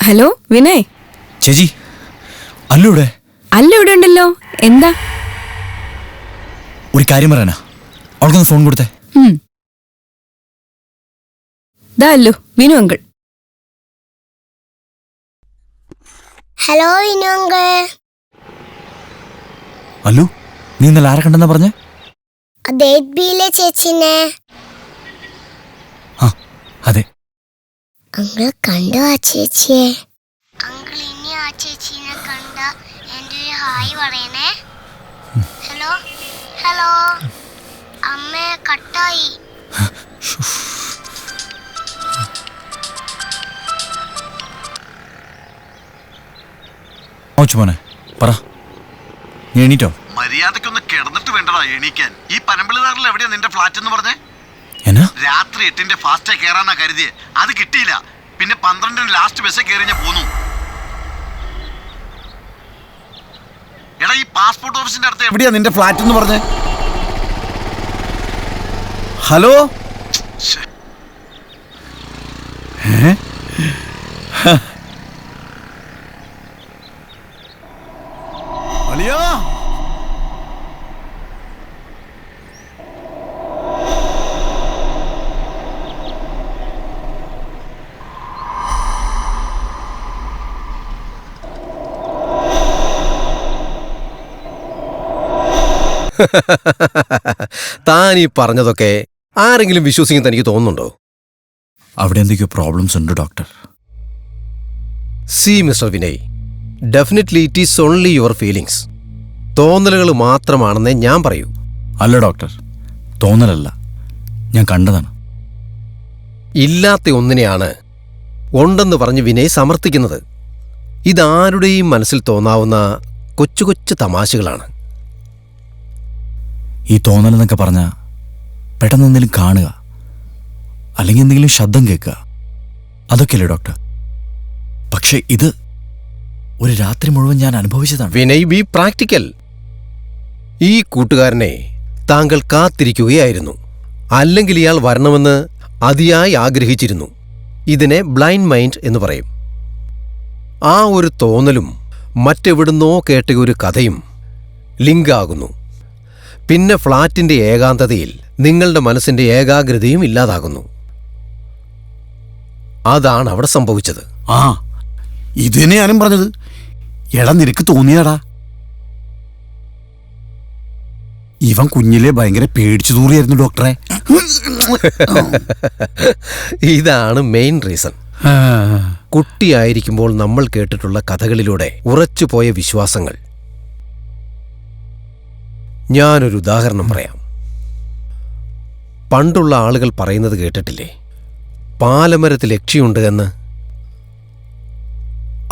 Hello Vinay. ചേച്ചി അല്ലൂടെ? അല്ല ഇവിടെ ഉണ്ടല്ലോ. എന്താ? ഒരു കാര്യം പറയാനാ. അവൾക്കൊന്ന് ഫോൺ കൊടുത്തേ. ദാ Allu, Vinu uncle. Hello Vinu uncle. Allu, നീ ഇന്നലെ ആരെ കണ്ടെന്നാ പറഞ്ഞേ? അത് 8Bയിലെ ചേച്ചിനെ. അതെ. അങ്കിൾ കണ്ടോ ആ ചേച്ചിയെ? അങ്കിൾ ഇനി ആ ചേച്ചിനെ കണ്ട എൻ്റെ ഒരു ഹായ് പറയണേ. Hello hello. അമ്മേ കട്ടായി. മോനെ പറ, നീ എണീറ്റോ? മര്യാദക്കൊന്ന് കിടന്നിട്ട് വേണ്ടടാ എണീക്കാൻ. ഈ പനമ്പിളിനാറിൽ എവിടെയാ നിന്റെ ഫ്ലാറ്റ് എന്ന് പറഞ്ഞേ? രാത്രി 8 ഫാസ്റ്റേ കയറാനാ കരുതിയേ. അത് കിട്ടിയില്ല. പിന്നെ 12 ലാസ്റ്റ് ബസ്സേ കയറി ഞാൻ പോന്നു. എടാ ഈ പാസ്പോർട്ട് ഓഫീസിന്റെ അടുത്ത് എവിടെയാ നിന്റെ ഫ്ലാറ്റ് എന്ന് പറഞ്ഞേ? ഹലോ. അളിയാ, താൻ ഈ പറഞ്ഞതൊക്കെ ആരെങ്കിലും വിശ്വസിക്കുന്ന എനിക്ക് തോന്നുന്നുണ്ടോ? അവിടെ എന്തൊക്കെയോ പ്രോബ്ലംസ് ഉണ്ട് doctor. See mister Vinay, definitely it is only your feelings. തോന്നലുകൾ മാത്രമാണെന്നേ ഞാൻ പറയൂ. അല്ല ഡോക്ടർ, തോന്നലല്ല, ഞാൻ കണ്ടതാണ്. ഇല്ലാത്ത ഒന്നിനെയാണ് ഉണ്ടെന്ന് പറഞ്ഞ് വിനയ് സമർത്ഥിക്കുന്നത്. ഇതാരുടെയും മനസ്സിൽ തോന്നാവുന്ന കൊച്ചു കൊച്ചു തമാശകളാണ്. ഈ തോന്നലെന്നൊക്കെ പറഞ്ഞാൽ പെട്ടെന്ന് എന്തെങ്കിലും കാണുക, അല്ലെങ്കിൽ എന്തെങ്കിലും ശബ്ദം കേൾക്കുക, അതൊക്കെയല്ലേ ഡോക്ടർ? പക്ഷെ ഇത് ഒരു രാത്രി മുഴുവൻ ഞാൻ അനുഭവിച്ചതാണ്. Vinay, B practical. ഈ കൂട്ടുകാരനെ താങ്കൾ കാത്തിരിക്കുകയായിരുന്നു. അല്ലെങ്കിൽ ഇയാൾ വരണമെന്ന് അതിയായി ആഗ്രഹിച്ചിരുന്നു. ഇതിനെ ബ്ലൈൻഡ് മൈൻഡ് എന്ന് പറയും. ആ ഒരു തോന്നലും മറ്റെവിടുന്നോ കേട്ട ഒരു കഥയും ലിങ്കാകുന്നു. പിന്നെ ഫ്ളാറ്റിന്റെ ഏകാന്തതയിൽ നിങ്ങളുടെ മനസ്സിന്റെ ഏകാഗ്രതയും ഇല്ലാതാകുന്നു. അതാണ് അവിടെ സംഭവിച്ചത്. ആ ഇത് തന്നെ ഞാനും പറഞ്ഞത്. എടാ നിനക്ക് തോന്നിയാടാ, ഇവൻ കുഞ്ഞിലെ ഭയങ്കര പേടിച്ചു തൂറിയായിരുന്നു ഡോക്ടറെ. ഇതാണ് മെയിൻ റീസൺ. കുട്ടിയായിരിക്കുമ്പോൾ നമ്മൾ കേട്ടിട്ടുള്ള കഥകളിലൂടെ ഉറച്ചുപോയ വിശ്വാസങ്ങൾ. ഞാനൊരു ഉദാഹരണം പറയാം. പണ്ടുള്ള ആളുകൾ പറയുന്നത് കേട്ടിട്ടില്ലേ, പാലമരത്തിൽ യക്ഷിയുണ്ട് എന്ന്.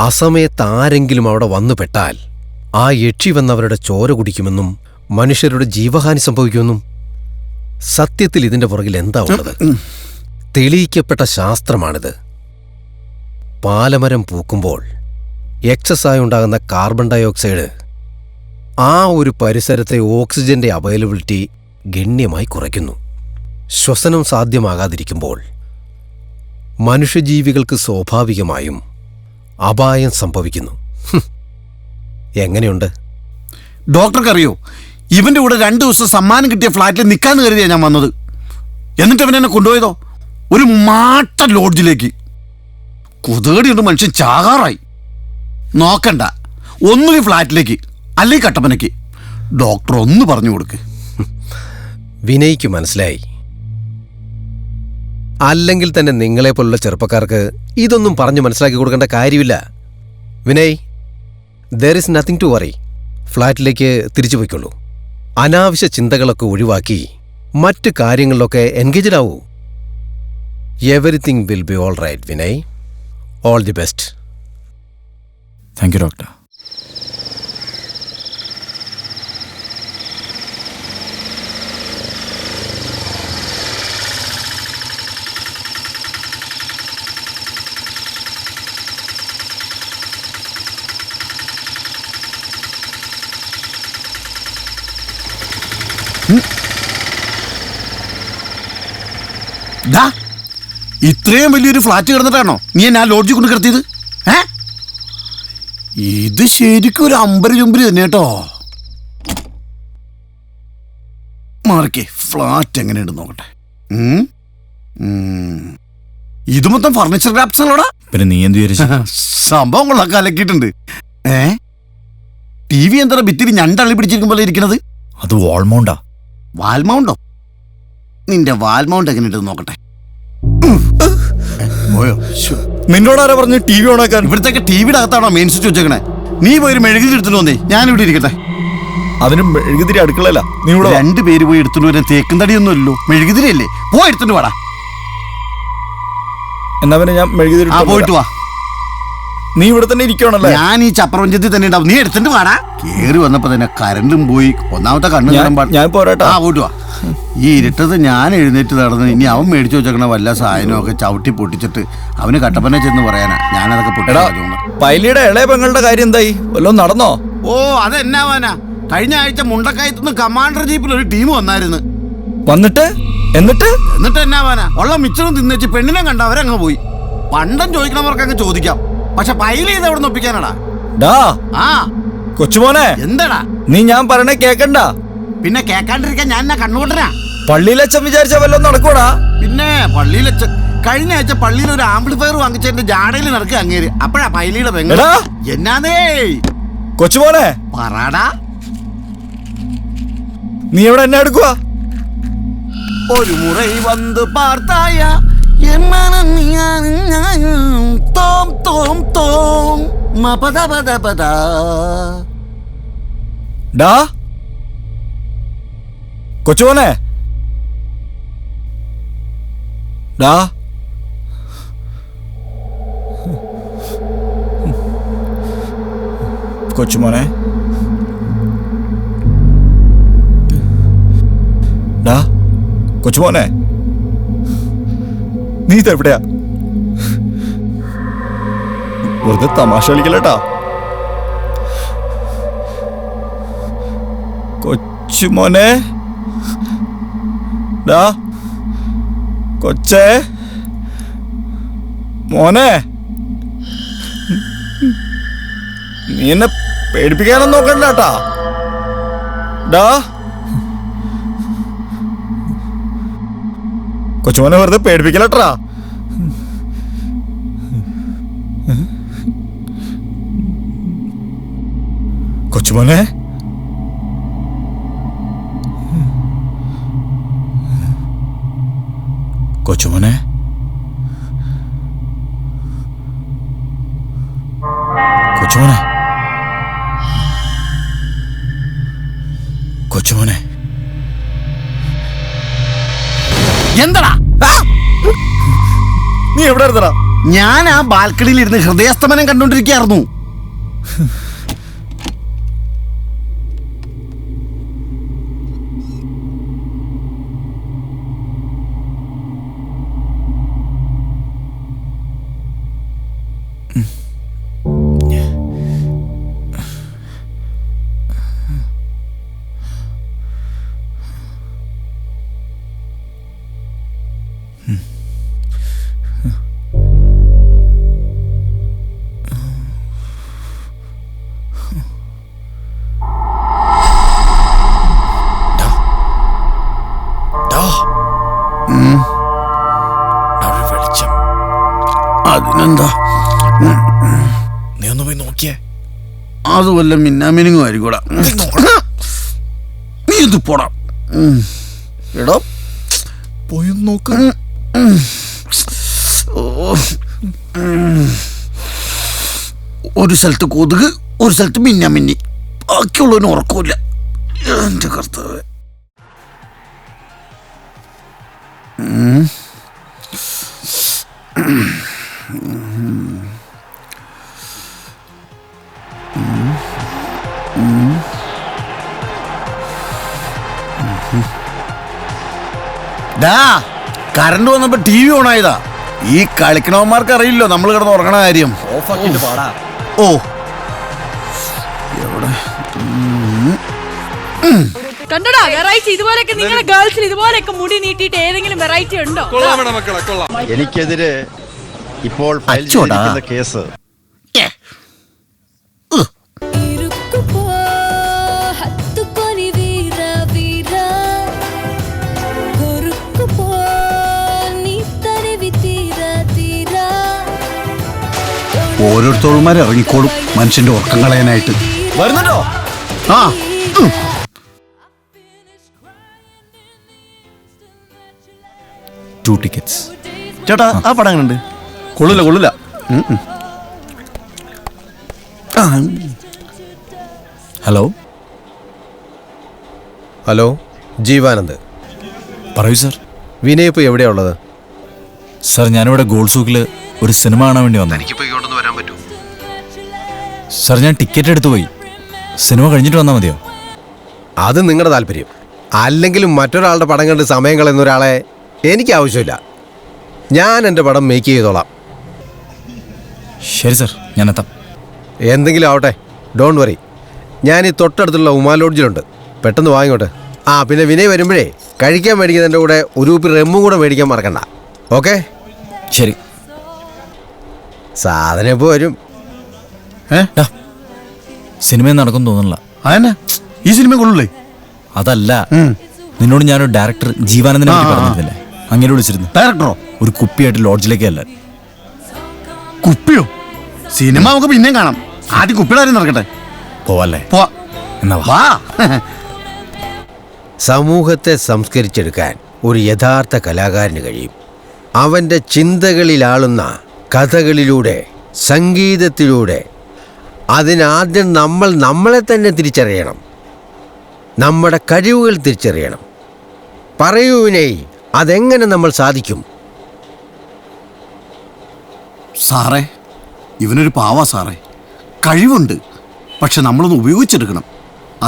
അസമയത്ത് ആരെങ്കിലും അവിടെ വന്നുപെട്ടാൽ ആ യക്ഷി വന്നവരുടെ ചോര കുടിക്കുമെന്നും മനുഷ്യരുടെ ജീവഹാനി സംഭവിക്കുമെന്നും. സത്യത്തിൽ ഇതിന്റെ പുറകിൽ എന്താ ഉള്ളത്? തെളിയിക്കപ്പെട്ട ശാസ്ത്രമാണിത്. പാലമരം പൂക്കുമ്പോൾ എക്സസായി ഉണ്ടാകുന്ന കാർബൺ ഡയോക്സൈഡ് ആ ഒരു പരിസരത്തെ ഓക്സിജന്റെ അവൈലബിലിറ്റി ഗണ്യമായി കുറയ്ക്കുന്നു. ശ്വസനം സാധ്യമാകാതിരിക്കുമ്പോൾ മനുഷ്യജീവികൾക്ക് സ്വാഭാവികമായും അപായം സംഭവിക്കുന്നു. എങ്ങനെയുണ്ട്? ഡോക്ടർക്കറിയോ, ഇവന്റെ കൂടെ 2 ദിവസം സമ്മാനം കിട്ടിയ ഫ്ലാറ്റിൽ നിൽക്കാന്ന് കരുതിയാ ഞാൻ വന്നത്. എന്നിട്ട് അവൻ എന്നെ കൊണ്ടുപോയതോ ഒരു മാട്ട ലോഡ്ജിലേക്ക്. കുതേടിയുണ്ട് മനുഷ്യൻ ചാകാറായി. നോക്കണ്ട, ഒന്നുകിൽ ഫ്ലാറ്റിലേക്ക് അല്ലെങ്കിൽ കട്ടപ്പനയ്ക്ക്. ഡോക്ടർ ഒന്ന് പറഞ്ഞു കൊടുക്ക്. വിനയ്ക്ക് മനസ്സിലായി. അല്ലെങ്കിൽ തന്നെ നിങ്ങളെപ്പോലുള്ള ചെറുപ്പക്കാർക്ക് ഇതൊന്നും പറഞ്ഞു മനസ്സിലാക്കി കൊടുക്കേണ്ട കാര്യമില്ല. Vinay, there is nothing to worry. ഫ്ലാറ്റിലേക്ക് തിരിച്ചു പോയിക്കൊള്ളൂ. അനാവശ്യ ചിന്തകളൊക്കെ ഒഴിവാക്കി മറ്റ് കാര്യങ്ങളിലൊക്കെ എൻഗേജ്ഡ് ആവൂ. Everything will be all right Vinay. All the best. Thank you doctor. ഇത്രയും വലിയൊരു ഫ്ലാറ്റ് കിടന്നിട്ടാണോ നീ എന്നെ ആ ലോഡ്ജിൽ കൊണ്ട് കിടത്തിയത്? ഇത് ശരിക്കും ഒരു അമ്പര് ചുമ്പര് തന്നെ കേട്ടോ. മാറിക്കേ, ഫ്ലാറ്റ് എങ്ങനെയുണ്ട് നോക്കട്ടെ. ഇത് മൊത്തം ഫർണിച്ചർ ഗ്രാപ്സാണോടാ? പിന്നെ നീ എന്ത് വിചാരിച്ചു? സംഭവം കൊള്ളാൻ കലക്കിയിട്ടുണ്ട്. ടി വി എന്താ ഭിത്തിരി ഞണ്ടള്ളി പിടിച്ചിരിക്കും പോലെ ഇരിക്കണത്? അത് വാൾമൗണ്ടാ. വാൽമൗണ്ടോ? നിന്റെ വാൽമൗണ്ട് എങ്ങനെയുണ്ട് നോക്കട്ടെ. നിന്നോടാരാ പറഞ്ഞു ടി വി ഓണാക്കാൻ? ഇവിടത്തേക്ക് ടി വിയുടെ അകത്താണോ മെയിൻ സ്വിച്ച് വെച്ചേക്കണേ? നീ പോയി മെഴുകുതിരി എടുത്തിട്ട് വന്നേ, ഞാനിവിടെ ഇരിക്കട്ടെ. അതിന് മെഴുകുതിരി അടുക്കളല്ല. നീ ഇവിടെ 2 പേര് പോയി എടുത്തിട്ട് വരാൻ തേക്കും തടിയൊന്നുമല്ലോ, മെഴുകുതിരി അല്ലേ? പോയി എടുത്തിട്ട് വാടാ. എന്നാ പിന്നെ ഞാൻ മെഴുകുതിരി പോയിട്ട് വാ. നീ ഇവിടെ തന്നെ ഇരിക്കണല്ലേ? ഞാൻ ഈ ചപ്രപഞ്ചത്തിൽ തന്നെ ഉണ്ടാവും. നീ എടുത്തിട്ട് വാടാ. കേറി വന്നപ്പോ തന്നെ കരണ്ടും പോയി. ഒന്നാമത്തെ കണ്ണു ഞാൻ പോരാട്ടാ. പോയിട്ട് വാ. ഈ ഇരുട്ടത്ത് ഞാൻ എഴുന്നേറ്റ് നടന്ന് ഇനി അവൻ മേടിച്ചു വെച്ചേക്കണ വല്ല സാധനവും ഒക്കെ ചവിട്ടി പൊട്ടിച്ചിട്ട് അവന് കട്ടപ്പന ചെന്ന് പറയാനാ ഞാനതൊക്കെ പൊട്ടിടാ. പൈലിയുടെ ഇളയ പെങ്ങളുടെ കാര്യം എന്തായി? വല്ലതും നടന്നോ? ഓ, അതെന്നാവാനാ? കഴിഞ്ഞ ആഴ്ച മുണ്ടക്കയത്തുനിന്ന് കമാൻഡർ ജീപ്പിൽ ഒരു ടീം വന്നായിരുന്നു. എന്നിട്ട് എന്നാവാനാ? ഉള്ള മിച്ചറും തിന്നേച്ച് പെണ്ണിനെ കണ്ട അവരങ്ങ് പോയി. പണ്ടം ചോദിക്കണവർക്ക് അങ്ങ് ചോദിക്കാം. പക്ഷെ പൈലി ഇത് എവിടെ നിന്ന് ഒപ്പിക്കാനാടാ? കൊച്ചുമോനെ, എന്താടാ നീ ഞാൻ പറയണേ കേക്കണ്ട. പിന്നെ കേക്കാണ്ടിരിക്കാൻ ഞാൻ എന്നാ കണ്ണുകൊണ്ടരാ? പള്ളിയിലച്ഛൻ വിചാരിച്ച വല്ലതും നടക്കൂടാ? പിന്നെ പള്ളിയിലച്ഛൻ കഴിഞ്ഞ ആഴ്ച പള്ളിയിൽ ഒരു ആംപ്ലിഫയർ വാങ്ങിച്ചതിന്റെ ജാടയിൽ നടക്കുക അങ്ങേര്. അപ്പഴാ പൈലിയുടെ പെങ്ങൾ. എന്നാന്നേ കൊച്ചുമോനെ പറയാടാ, നീ എവിടെ എന്നെ എടുക്കുക? ഒരു മുறை വന്ന് പാർത്തായ കൊച്ചുമോനെ, കൊച്ചുമോനെ, കൊച്ചുമോനെ, നീ ഇതെവിടെയാ? വെറുതെ തമാശ കളിക്കല്ലേട്ടാ. കൊച്ചുമോനെ, കൊച്ചേ, മോനെ, നീ എന്നെ പേടിപ്പിക്കാനൊന്നും നോക്കണ്ടാട്ടാ. കൊച്ചുമോനെ വെറുതെ പേടിപ്പിക്കലട്ടാ. കൊച്ചുമോനെ, കൊച്ചുമോനെ, കൊച്ചുമോനെ, കൊച്ചുമോനെ, എന്താടാ നീ എവിടെ ഇരുന്നടാ? ഞാൻ ആ ബാൽക്കണിയിൽ ഇരുന്ന് ഹൃദയസ്തമനം കണ്ടോണ്ടിരിക്കുകയായിരുന്നു. അതിനെന്താ, നീ ഒന്ന് പോയി നോക്കിയേ. അത് വല്ല മിന്നാമിനിങ്ങും ആയിരിക്കൂടാ. നീ ഇത് പോടാ. എടോ പോയി നോക്ക. ഒരു സ്ഥലത്ത് കൊതുക്, ഒരു സ്ഥലത്ത് മിന്നാമിന്നി, ബാക്കിയുള്ളവന് ഉറക്കമില്ല. എന്റെ കർത്താവേ. കറണ്ട് വന്നപ്പോ ടി വി ഓൺ ആയതാ. ഈ കളിക്കണവന്മാർക്ക് അറിയില്ലോ നമ്മൾ കിടന്ന് ഉറങ്ങണ കാര്യം. ഓ എവിടെ കണ്ടടാ വെറൈറ്റി. ഇതുപോലൊക്കെ നിങ്ങളെ ഗേൾസിന് ഇതുപോലൊക്കെ മുടി നീട്ടിയിട്ട് ഏതെങ്കിലും വെറൈറ്റി ഉണ്ടോ? എനിക്കെതിരെ ഇപ്പോൾ ഫയൽ ചെയ്തിരിക്കുന്ന കേസ് ഓരോരുത്തർമാരെ ഇറങ്ങിക്കോളും മനുഷ്യന്റെ ഉറക്കം കളയാനായിട്ട്. വരുന്നുണ്ടോ? ആ ടു ടിക്കറ്റ്സ്. ചേട്ടാ ആ പടം എങ്ങനെയുണ്ട്? കൊള്ളില്ല. Hello hello, Jeevanand. പറയൂ സാർ. വിനയ് ഇപ്പോൾ എവിടെയാ ഉള്ളത്? സാർ ഞാനിവിടെ ഗോൾഡ് സൂക്കിൽ ഒരു സിനിമ കാണാൻ വേണ്ടി വന്നു. വരാൻ പറ്റൂ? സാർ ഞാൻ ടിക്കറ്റ് എടുത്തു പോയി. സിനിമ കഴിഞ്ഞിട്ട് വന്നാൽ മതിയോ? അത് നിങ്ങളുടെ താല്പര്യം. അല്ലെങ്കിലും മറ്റൊരാളുടെ പടം കണ്ട് സമയം കളയുന്ന ഒരാളെ എനിക്ക് ആവശ്യമില്ല. ഞാൻ എൻ്റെ പടം മേക്ക് ചെയ്തോളാം. ശരി സാർ, ഞാൻ എത്താം. എന്തെങ്കിലും ആവട്ടെ, ഡോണ്ട് വറി. ഞാൻ ഈ തൊട്ടടുത്തുള്ള ഉമാ ലോഡ്ജിലുണ്ട്. പെട്ടെന്ന് വാങ്ങിക്കോട്ടെ. ആ പിന്നെ വിനയ് വരുമ്പോഴേ കഴിക്കാൻ മേടിക്കുന്നതിൻ്റെ കൂടെ ഒരു കുപ്പി റെമ്മും കൂടെ മേടിക്കാൻ മറക്കണ്ട. ഓക്കെ? ശരി. സാധനം ഇപ്പോൾ വരും. സിനിമ നടക്കും തോന്നുന്നില്ല. അതന്നെ, ഈ സിനിമ കൊള്ളൂലേ? അതല്ല, നിന്നോട് ഞാനൊരു ഡയറക്ടർ ജീവാനന്ദനെ പറ്റി പറഞ്ഞിരുന്നില്ലേ? അങ്ങനെ വിളിച്ചിരുന്നു. ഡയറക്ടറോ? ഒരു കുപ്പിയായിട്ട് ലോഡ്ജിലേക്കല്ല. കുപ്പിയോ? സിനിമ നമുക്ക് പിന്നെയും കാണാം. ആദ്യം കുപ്പിയുടെ കാര്യം നടക്കട്ടെ. പോവല്ലേ? പോവാ. എന്നാ വാ. സമൂഹത്തെ സംസ്കരിച്ചെടുക്കാൻ ഒരു യഥാർത്ഥ കലാകാരന് കഴിയും. അവൻ്റെ ചിന്തകളിലാളുന്ന കഥകളിലൂടെ, സംഗീതത്തിലൂടെ. അതിനാദ്യം നമ്മൾ നമ്മളെ തന്നെ തിരിച്ചറിയണം, നമ്മുടെ കഴിവുകൾ തിരിച്ചറിയണം. പറയൂ വിനയ്, അതെങ്ങനെ നമ്മൾ സാധിക്കും? സാറേ, ഇവനൊരു പാവാ സാറേ. കഴിവുണ്ട്, പക്ഷെ നമ്മളൊന്ന് ഉപയോഗിച്ചെടുക്കണം.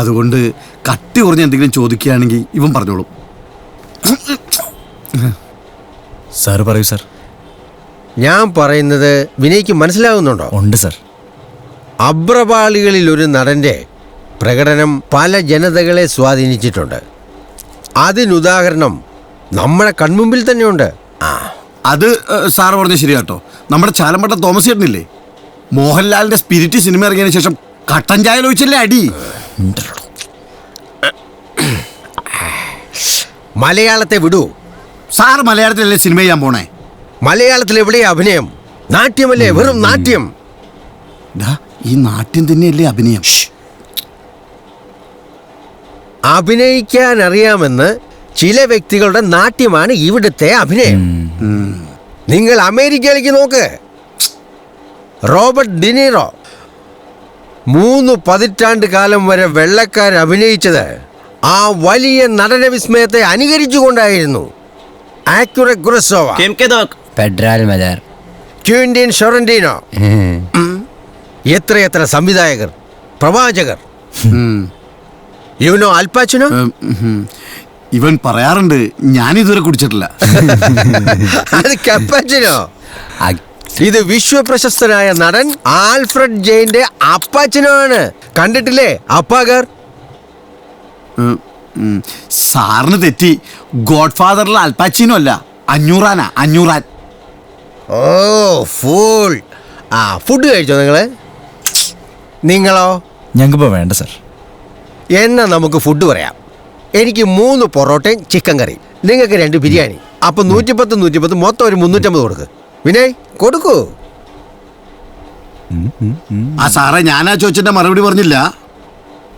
അതുകൊണ്ട് കട്ടി കുറഞ്ഞ എന്തെങ്കിലും ചോദിക്കുകയാണെങ്കിൽ ഇവൻ പറഞ്ഞോളും. സാർ പറയൂ സാർ. ഞാൻ പറയുന്നത് വിനയ്ക്ക് മനസ്സിലാവുന്നുണ്ടോ? ഉണ്ട് സാർ. അബ്രപാളികളിൽ ഒരു നടൻ്റെ പ്രകടനം പല ജനതകളെ സ്വാധീനിച്ചിട്ടുണ്ട്. അതിനുദാഹരണം നമ്മുടെ കൺമുമ്പിൽ തന്നെയുണ്ട്. അത് സാറ് പറഞ്ഞ ശരിയാട്ടോ. നമ്മുടെ ചാലമ്പട്ട തോമസ് ചേട്ടനില്ലേ, മോഹൻലാലിന്റെ സ്പിരിറ്റ് സിനിമ ഇറങ്ങിയതിനു ശേഷം കട്ടൻ ചായ ലോചിച്ചല്ലേ അടി. മലയാളത്തെ വിടൂ. സാറ് മലയാളത്തിലല്ലേ സിനിമ ചെയ്യാൻ പോണേ? മലയാളത്തിൽ എവിടെയാ അഭിനയം? നാട്യമല്ലേ, വെറും നാട്യം. ഈ നാട്യം തന്നെയല്ലേ അഭിനയം? അഭിനയിക്കാൻ അറിയാമെന്ന് ചില വ്യക്തികളുടെ നാട്യമാണ് ഇവിടുത്തെ അഭിനയം. നിങ്ങൾ അമേരിക്കയിലേക്ക് നോക്ക്. റോബർട്ട് ഡിനീറോ 3 പതിറ്റാണ്ട് കാലം വരെ വെള്ളക്കാർ അഭിനയിച്ചത് ആ വലിയ നടന വിസ്മയത്തെ അനുകരിച്ചുകൊണ്ടായിരുന്നു. ആക്യുറ ഗുറസോവ, ക്വിന്റിൻ ഷൊറന്റീനോ, എത്രയെത്ര സംവിധായകർ, പ്രവാചകർ. യുനോ അൽ പാച്ചിനോ? ഇവൻ പറയാറുണ്ട്, ഞാനിതുവരെ കുടിച്ചിട്ടില്ല. അത് കപ്പാച്ചിനോ. ഇത് വിശ്വപ്രശസ്തനായ നടൻ ആൽഫ്രഡ് ജെയിന്റെ അപ്പാച്ചനോ ആണ്. കണ്ടിട്ടില്ലേ അപ്പാഗർ? സാറിന് തെറ്റി. ഗോഡ് ഫാദറിൽ അൽപാച്ചിനോ അല്ല, അഞ്ഞൂറാൻ. ഓ ഫൂൾ. ഫുഡ് കഴിച്ചോ നിങ്ങളോ? ഞങ്ങൾക്കിപ്പോൾ വേണ്ട സാർ. എന്നാ നമുക്ക് ഫുഡ് പറയാം. എനിക്ക് 3 പൊറോട്ടയും ചിക്കൻ കറി, നിങ്ങൾക്ക് 2 ബിരിയാണി. അപ്പൊ 110 മൊത്തം ഒരു 350 കൊടുക്ക്. വിനയ് കൊടുക്കൂ. സാറേ, ഞാനാ ചോദിച്ചിട്ട് മറുപടി പറഞ്ഞില്ല.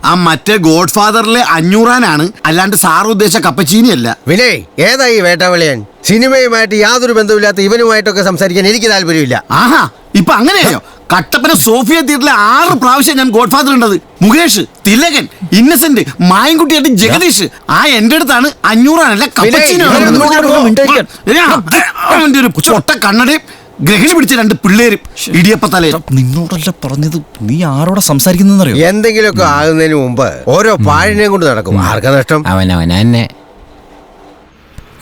ആ മറ്റേ ഗോഡ് ഫാദറിലെ അഞ്ഞൂറാനാണ്, അല്ലാണ്ട് സാർ ഉദ്ദേശിച്ച കപ്പച്ചീനി അല്ല. വിനയ്, ഏതായി വേട്ടാവളിയൻ? സിനിമയുമായിട്ട് യാതൊരു ബന്ധമില്ലാത്ത ഇവനുമായിട്ടൊക്കെ സംസാരിക്കാൻ എനിക്ക് താല്പര്യമില്ല. ആഹാ, ഇപ്പൊ അങ്ങനെയോ? കട്ടപ്പന സോഫിയ തിയേറ്ററിലെ 6 പ്രാവശ്യം ഞാൻ ഗോഡ് ഫാദർ ഉണ്ടത്. മുകേഷ്, തിലകൻ, ഇന്നസെന്റ്, മായൻകുട്ടിയായിട്ട് ജഗദീഷ്. എന്റെ അടുത്താണ് അഞ്ഞൂറാനല്ല കപ്പച്ചീനി. അവന്റെ ഒരു പൊട്ട കണ്ണടയും ഗ്രഹിണി പിടിച്ച 2 പിള്ളേരും ഇടിയപ്പത്തലയും. നിന്നോടല്ല പറഞ്ഞത്, നീ ആരോടെ സംസാരിക്കുന്നറിയോ? എന്തെങ്കിലുമൊക്കെ ആകുന്നതിന് മുമ്പ് ഓരോ പാഴിനെയും കൊണ്ട് നടക്കും. ആർക്കാ നഷ്ടം? അവനെ.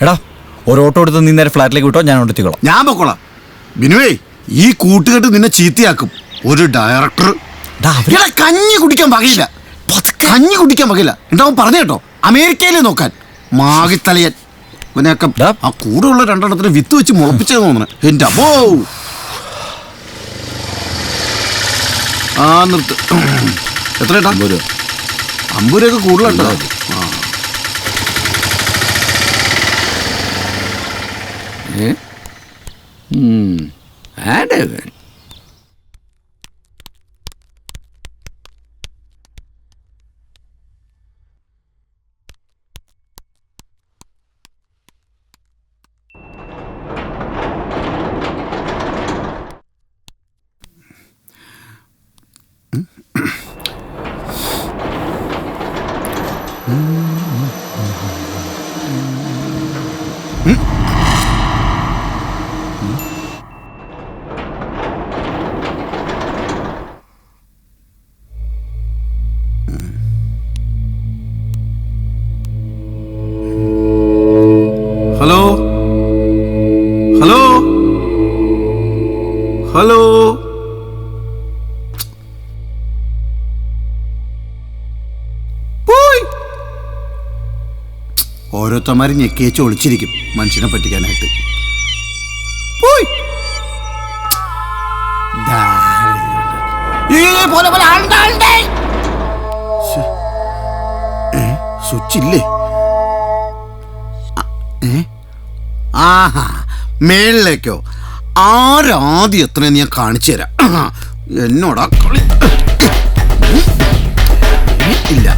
എടാ, ഒരു ഓട്ടോ എടുത്ത് നീ നേരെ ഫ്ലാറ്റിലേക്ക് വിട്ടോ, ഞാൻ എത്തിക്കോളാം. ഞാൻ പൊക്കോളാം. ബിനുവേ, ഈ കൂട്ടുകെട്ട് നിന്നെ ചീത്തയാക്കും. ഒരു ഡയറക്ടർ കഞ്ഞി കുടിക്കാൻ വകയില്ല. എന്താ പറഞ്ഞു കേട്ടോ? അമേരിക്കയിലെ നോക്കാൻ മാകിത്തലയൻ. ഇവനെയൊക്കെ ആ കൂടെയുള്ള 2 എണ്ണത്തിന് വിത്ത് വെച്ച് മുളപ്പിച്ചത് തോന്നണേ. എന്റെ അപ്പോ നിർത്ത്. എത്ര 50 രൂപയൊക്കെ കൂടുതലുണ്ടോ? ഓരോരുത്തന്മാർ ഞെക്കിയേച്ച് ഒളിച്ചിരിക്കും മനുഷ്യനെ പറ്റിക്കാനായിട്ട്. പോയി. സ്വിച്ച് ഇല്ലേ? ആഹാ, മേളിലേക്കോ? ആരാദ്യം എത്രയെന്ന് ഞാൻ കാണിച്ചു തരാം. എന്നോടാ കളി ഇല്ല.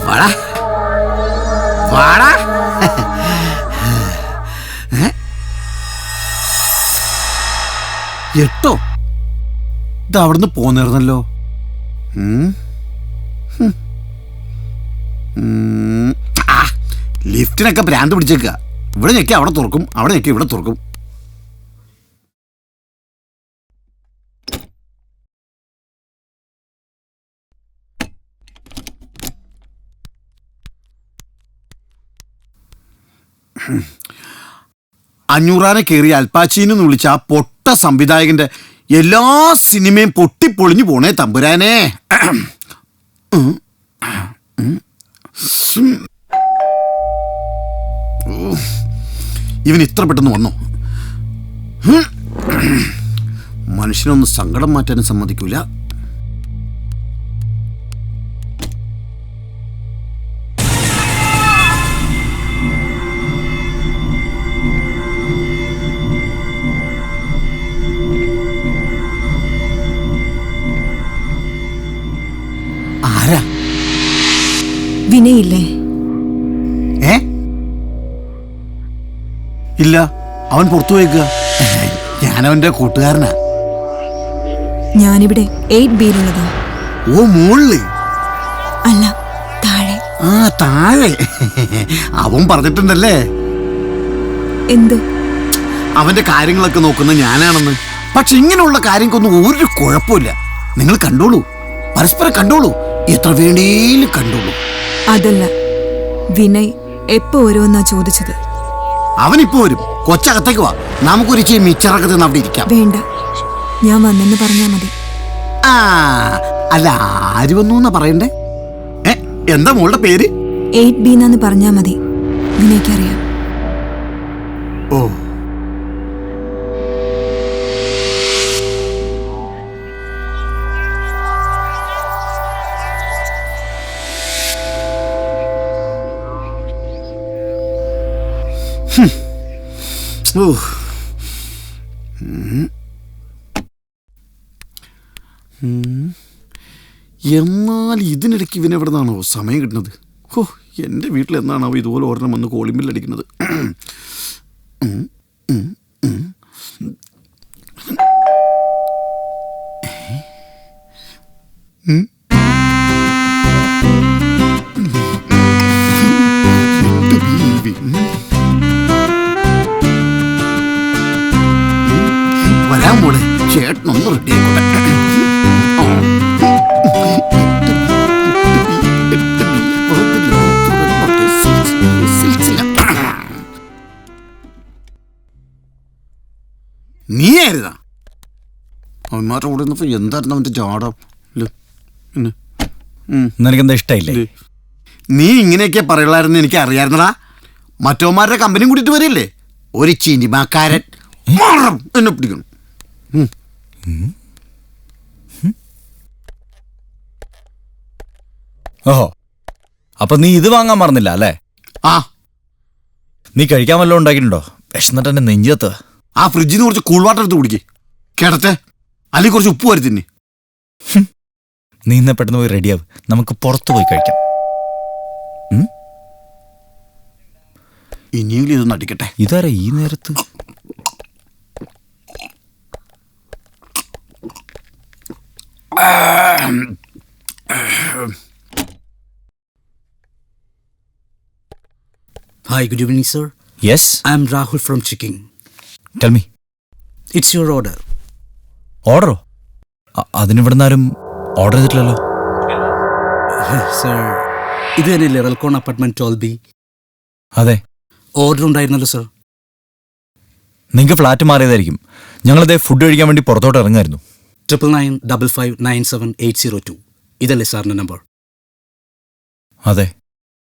വാടാ വാടാ. എട്ടോ? ഇത് അവിടുന്ന് പോന്നിരുന്നല്ലോ. ലിഫ്റ്റിനൊക്കെ ഭ്രാന്ത് പിടിച്ചേക്കുക. ഇവിടെ ഞെക്കി അവിടെ തുറക്കും, അവിടെ ഞെക്കി ഇവിടെ തുറക്കും. അഞ്ഞൂറാനെ കയറി അൽപ്പാച്ചീനെന്ന് വിളിച്ച ആ പൊട്ട സംവിധായകന്റെ എല്ലാ സിനിമയും പൊട്ടിപ്പൊളിഞ്ഞു പോണേ തമ്പുരാനെ. ഇവൻ ഇത്ര പെട്ടെന്ന് വന്നോ? മനുഷ്യനൊന്ന് സങ്കടം മാറ്റാനും സമ്മതിക്കൂല. വിനയില്ലേ? ഇല്ല, അവൻ പുറത്തു പോയേക്കുക. ഞാനവന്റെ കൂട്ടുകാരനാ. ഞാനിവിടെ 8B-യിലുള്ളതാ. ഓ, മുകളില് അല്ല, താഴെ. ആ, താഴെ. അവൻ പറഞ്ഞിട്ടുണ്ടല്ലേ എന്ത്? അവന്റെ കാര്യങ്ങളൊക്കെ നോക്കുന്ന ഞാനാണെന്ന്. പക്ഷെ ഇങ്ങനെയുള്ള കാര്യങ്ങൾക്കൊന്നും ഒരു കുഴപ്പമില്ല. നിങ്ങൾ കണ്ടോളൂ, പരസ്പരം കണ്ടോളൂ, എത്ര വേണേലും കണ്ടോളൂ. അതല്ല, വിനയ് എപ്പോ വരുമെന്നാ ചോദിച്ചത്. അവനിപ്പോ വരും. കൊച്ചകത്തേക്ക് വാ, നമുക്കൊരു ഇച്ചിരി മിച്ചറൊക്കെ തിന്ന് അവിടെ ഇരിക്കാം. വേണ്ട, ഞാൻ വന്നെന്ന് പറഞ്ഞാ മതി. ആ, അല്ല, ആര് വന്നു എന്നാ പറയണ്ടേ? എന്താ മോളുടെ പേര്? 8B പറഞ്ഞാ മതി. വിനയ്ക്കറിയാം. ഓ, എന്നാൽ ഇതിനിടയ്ക്ക് ഇവനെവിടെ നിന്നാണോ സമയം കിട്ടുന്നത്? ഓ, എൻ്റെ വീട്ടിൽ എന്നാണോ ഇതുപോലെ ഒരെണ്ണം വന്ന് കോളിംഗ് അടിക്കുന്നത്? വരാൻ പോണെ ചേട്ടനൊന്ന് റെഡി ആയിക്കോട്ടെ. നീയായിരുന്നാ അവന്മാരുടെ കൂടെ നിന്നപ്പോ എന്തായിരുന്നു അവന്റെ ജാടം? നിനക്കെന്താ ഇഷ്ടായില്ലേ? നീ ഇങ്ങനെയൊക്കെ പറയുള്ളായിരുന്നു എനിക്ക് അറിയായിരുന്നടാ. മറ്റോമാരുടെ കമ്പനി കൂട്ടിട്ട് വരില്ലേ ഒരു ചിനിമാക്കാരൻ എന്നെ പിടിക്കണം. ഓഹോ, അപ്പൊ നീ ഇത് വാങ്ങാൻ മറന്നില്ല അല്ലേ? ആ, നീ കഴിക്കാൻ വല്ലതും ഉണ്ടാക്കിയിട്ടുണ്ടോ? വിശന്നിട്ട് എന്നെ നെഞ്ചത്ത്. ആ ഫ്രിഡ്ജിൽ നിന്ന് കുറച്ച് കൂൾ വാട്ടർ എടുത്ത് കുടിക്കേ കേടത്തെ, അല്ലെങ്കിൽ കുറച്ച് ഉപ്പ് വരി തിന്നെ. നീ ഇന്ന് പെട്ടെന്ന് പോയി റെഡിയാവും, നമുക്ക് പുറത്തു പോയി കഴിക്കാം. ഇനിയെങ്കിലും ഇതൊന്നും അടിക്കട്ടെ. ഇതാരാ ഈ നേരത്ത്? Hi, good evening, sir. Yes? I am Rahul from Checking. Tell me. It's your order. ഓർഡറോ? അതിനിവിടുന്ന് ആരും ഓർഡർ ചെയ്തിട്ടില്ലല്ലോ. സർ ഇത് തന്നെയല്ലേ റെൽക്കോൺ അപ്പാർട്ട്മെന്റ് 12B? അതെ. ഓർഡർ ഉണ്ടായിരുന്നല്ലോ സർ. നിങ്ങൾക്ക് ഫ്ലാറ്റ് മാറിയതായിരിക്കും. ഞങ്ങളിതേ ഫുഡ് കഴിക്കാൻ വേണ്ടി പുറത്തോട്ട് ഇറങ്ങായിരുന്നു. 9995559782 ഇതല്ലേ സാറിന്റെ നമ്പർ? അതെ.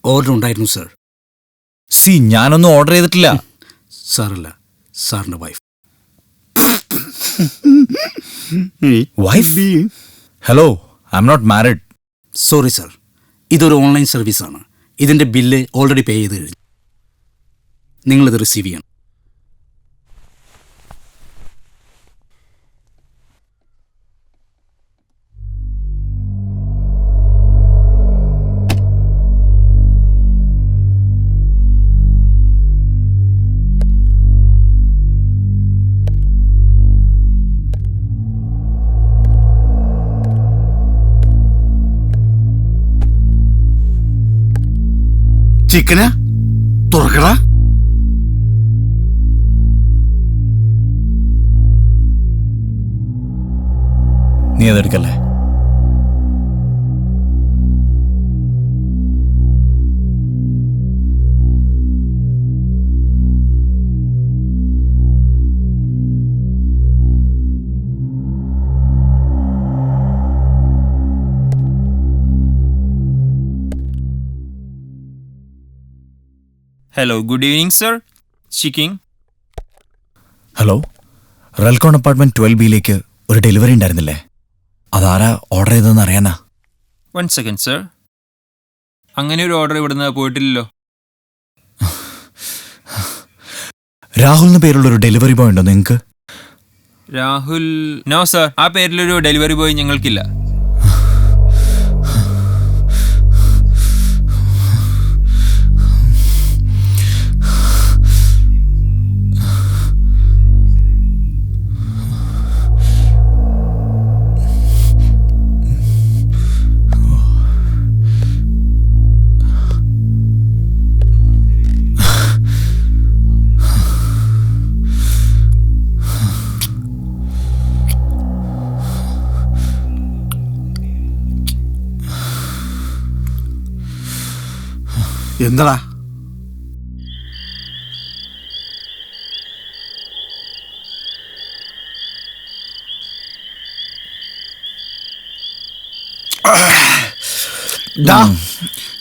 ഓർഡർ ഉണ്ടായിരുന്നു സർ. ഞാനൊന്നും ഓർഡർ ചെയ്തിട്ടില്ല. സാറല്ല, സാറിന്റെ wife. Wife? Hello, I am not married. Sorry sir, ഇതൊരു ഓൺലൈൻ സർവീസാണ്. ഇതിന്റെ ബില്ല് ഓൾറെഡി പേ ചെയ്ത് കഴിഞ്ഞു. നിങ്ങളിത് റിസീവ് ചെയ്യണം. ചിക്കനാ തുറക്കടാ. നീ അതെടുക്കല്ലേ? Hello, good evening, sir. Speaking. ഹലോ, റെൽക്കോൺ അപ്പാർട്ട്മെന്റ് 12B ഒരു ഡെലിവറി ഉണ്ടായിരുന്നില്ലേ? അതാരാ ഓർഡർ ചെയ്തതെന്ന് അറിയാനാ. 1 second, sir. അങ്ങനെ ഒരു ഓർഡർ ഇവിടുന്ന് പോയിട്ടില്ലല്ലോ. രാഹുൽ എന്ന പേരുള്ള ഒരു ഡെലിവറി ബോയ് ഉണ്ടോ നിങ്ങൾക്ക്? രാഹുൽ? നോ സർ, ആ പേരിലൊരു ഡെലിവറി ബോയ് ഞങ്ങൾക്കില്ല. എന്താടാ?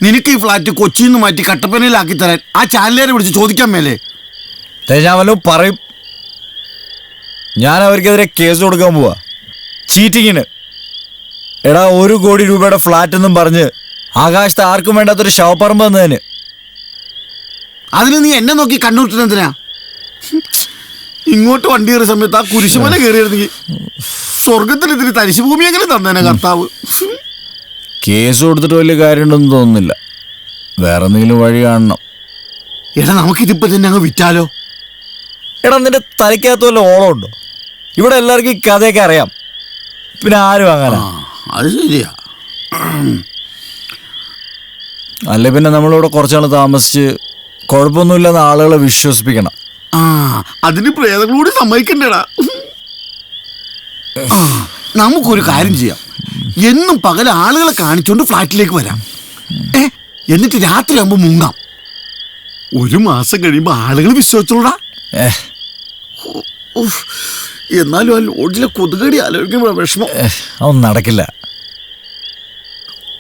നിനക്ക് ഈ ഫ്ലാറ്റ് കൊച്ചിയിൽ നിന്ന് മാറ്റി കട്ടപ്പനയിലാക്കി തരാൻ ആ ചാനലുകാരെ വിളിച്ച് ചോദിക്കാൻ മേലേ? ഞാൻ വല്ലതും പറയും. ഞാൻ അവർക്കെതിരെ കേസ് കൊടുക്കാൻ പോവാ, ചീറ്റിങ്ങിന്. എടാ, 1 കോടി രൂപയുടെ ഫ്ലാറ്റ് എന്നും പറഞ്ഞ് ആകാശത്ത് ആർക്കും വേണ്ടാത്തൊരു ശവപ്പറമ്പ് എന്നതിന്. അതിന് നീ എന്നെ നോക്കി കണ്ണൂട്ടിനെന്തിനാ? ഇങ്ങോട്ട് വണ്ടി കയറിയ സമയത്ത് ആ കുരിശുമല കയറിയിരുന്നെങ്കിൽ സ്വർഗത്തിൽ ഇതിന് തരിശുഭൂമിയെങ്കിലും തന്നേനെ കർത്താവ്. കേസ് കൊടുത്തിട്ട് വലിയ കാര്യമുണ്ടെന്ന് തോന്നുന്നില്ല. വേറെ എന്തെങ്കിലും വഴി കാണണം. എടാ, നമുക്കിതിപ്പോ തന്നെ അങ്ങ് വിറ്റാലോ? എടാ, നിന്റെ തലയ്ക്കകത്ത് വല്ല ഓളം ഉണ്ടോ? ഇവിടെ എല്ലാവർക്കും ഈ കഥയൊക്കെ അറിയാം, പിന്നെ ആരും അങ്ങനെ. അത് ശരിയാ. അല്ലെ പിന്നെ നമ്മളിവിടെ കുറച്ചാൾ താമസിച്ച് കുഴപ്പമൊന്നുമില്ലെന്ന് ആളുകളെ വിശ്വസിപ്പിക്കണം. അതിന് പ്രേതങ്ങളൂടി സമ്മതിക്കണ്ടേടാ. നമുക്കൊരു കാര്യം ചെയ്യാം. എന്നും പകൽ ആളുകളെ കാണിച്ചോണ്ട് ഫ്ലാറ്റിലേക്ക് വരാം. എന്നിട്ട് രാത്രി ആകുമ്പോ മുങ്ങാം. 1 മാസം കഴിയുമ്പോ ആളുകൾ വിശ്വസിച്ചോടാ. എന്നാലും ആ ലോഡ്ജിലെ കൊതുകടി ആലോചിക്കുമ്പോ വിഷമം. അതൊന്നും നടക്കില്ല.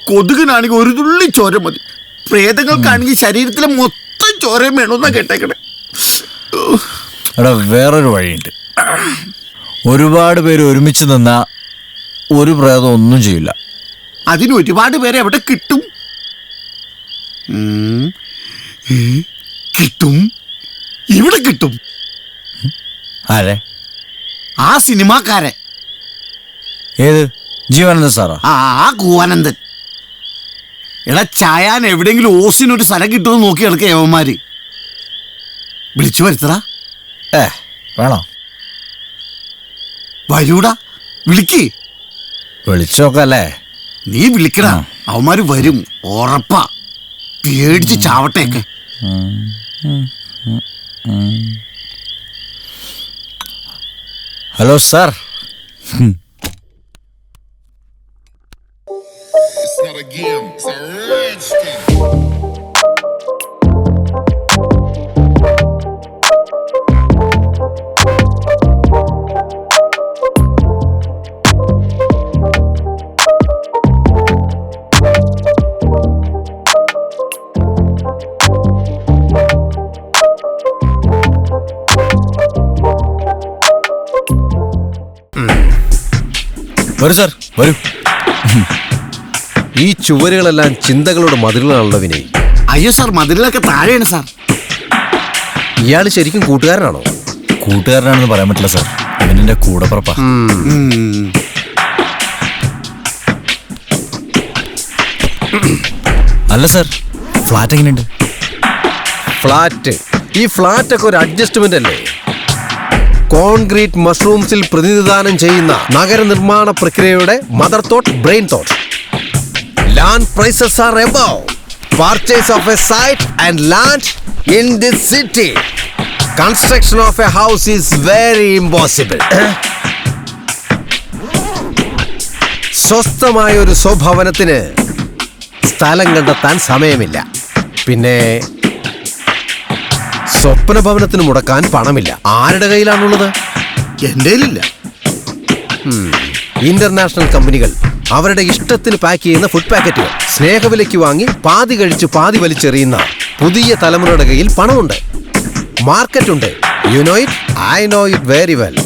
കൊതുകിനാണെങ്കിൽ 1 തുള്ളി ചോര മതി. പ്രേതങ്ങൾക്കാണെങ്കിൽ ശരീരത്തിലെ മൊത്തം ചോരയും വേണമെന്നാ കേട്ടേക്കണേ. എടാ, വേറൊരു വഴിയുണ്ട്. ഒരുപാട് പേര് ഒരുമിച്ച് നിന്നാ ഒരു പ്രേതം ഒന്നും ചെയ്യില്ല. അതിന് ഒരുപാട് പേരെ എവിടെ കിട്ടും? കിട്ടും, ഇവിടെ കിട്ടും. ആരെ? ആ സിനിമാക്കാരെ. ഏത്? ജീവാനന്ദൻ സാറാ? ആ കൂവാനന്ദൻ. എടാ, ചായാൻ എവിടെയെങ്കിലും ഓസിനൊരു സ്ഥലം കിട്ടുമെന്ന് നോക്കി കിടക്കുക യവന്മാര്. വിളിച്ചു വരുത്തടാ. വേണോ? വരൂടാ, വിളിക്ക്. വിളിച്ചോക്കല്ലേ? നീ വിളിക്കടാ, അവന്മാര് വരും ഉറപ്പാ. പേടിച്ച് ചാവട്ടേക്കെ. Hello sir. not a game, it's a rage thing. വരൂ സാർ വരൂ. ഈ ചുവരുകളെല്ലാം ചിന്തകളുടെ മതിലുകളാണല്ലോ വിനയ്. അയ്യോ സാർ, മതിലൊക്കെ താഴെയാണ് സാർ. ഇയാൾ ശരിക്കും കൂട്ടുകാരനാണോ? കൂട്ടുകാരനാണെന്ന് പറയാൻ പറ്റില്ല സാർ, ഇവനെന്റെ കൂടപ്പുറപ്പാ. അല്ല സാർ, ഫ്ലാറ്റ് എങ്ങനെയുണ്ട്? ഫ്ലാറ്റ്? ഈ ഫ്ലാറ്റ് ഒക്കെ ഒരു അഡ്ജസ്റ്റ്മെന്റ് അല്ലേ? കോൺക്രീറ്റ് മഷ്റൂംസിൽ പ്രതിനിധാനം ചെയ്യുന്ന നഗരനിർമ്മാണ പ്രക്രിയയുടെ mother thought, brain thought. Land prices are above purchase of a site and land in this city. Construction of a house is very impossible. സ്വസ്ഥമായ ഒരു സ്വഭവനത്തിന് സ്ഥലം കണ്ടെത്താൻ സമയമില്ല. പിന്നെ സ്വപ്ന ഭവനത്തിന് മുടക്കാൻ പണമില്ല. ആരുടെ കയ്യിലാണുള്ളത്? എന്റെ കയ്യിലില്ല. ഇന്റർനാഷണൽ കമ്പനികൾ അവരുടെ ഇഷ്ടത്തിന് പാക്ക് ചെയ്യുന്ന ഫുഡ് പാക്കറ്റുകൾ സ്നേഹവിലയ്ക്ക് വാങ്ങി പാതി കഴിച്ച് പാതി വലിച്ചെറിയുന്ന പുതിയ തലമുറയുടെ കയ്യിൽ പണമുണ്ട്, മാർക്കറ്റുണ്ട്. You know it, I know it very well.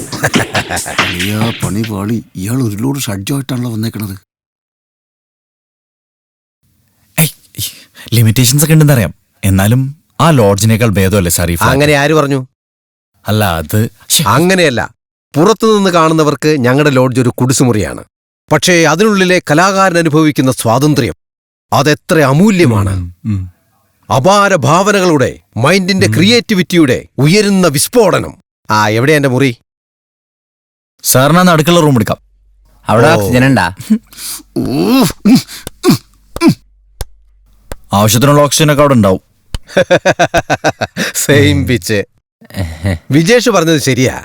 പണി പാളി. ഇയാൾ ഒരു ലോഡ് ഷഡ്ജമായിട്ടാണല്ലോ വന്നേക്കണത്. ലിമിറ്റേഷൻസ് ഒക്കെ ഉണ്ടെന്ന് അറിയാം, എന്നാലും ആ ലോഡ്ജിനേക്കാൾ ഭേദമല്ലേ സാർ? അങ്ങനെ ആര് പറഞ്ഞു? അല്ല, അത് അങ്ങനെയല്ല. പുറത്തുനിന്ന് കാണുന്നവർക്ക് ഞങ്ങളുടെ ലോഡ്ജ് ഒരു കുടിസുമുറിയാണ്. പക്ഷേ അതിനുള്ളിലെ കലാകാരൻ അനുഭവിക്കുന്ന സ്വാതന്ത്ര്യം അതെത്ര അമൂല്യമാണ്. അപാര ഭാവനകളുടെ, മൈൻഡിന്റെ ക്രിയേറ്റിവിറ്റിയുടെ ഉയരുന്ന വിസ്ഫോടനം. എവിടെയാ എന്റെ മുറി? സാറിനാന്ന് അടുക്കള റൂം എടുക്കാം. അവിടെ ഓക്സിജൻ ഉണ്ടാ? ആവശ്യത്തിനുള്ള ഓക്സിജനൊക്കെ അവിടെ ഉണ്ടാവും. Same pitch. വിജേഷ് പറഞ്ഞത് ശരിയാ.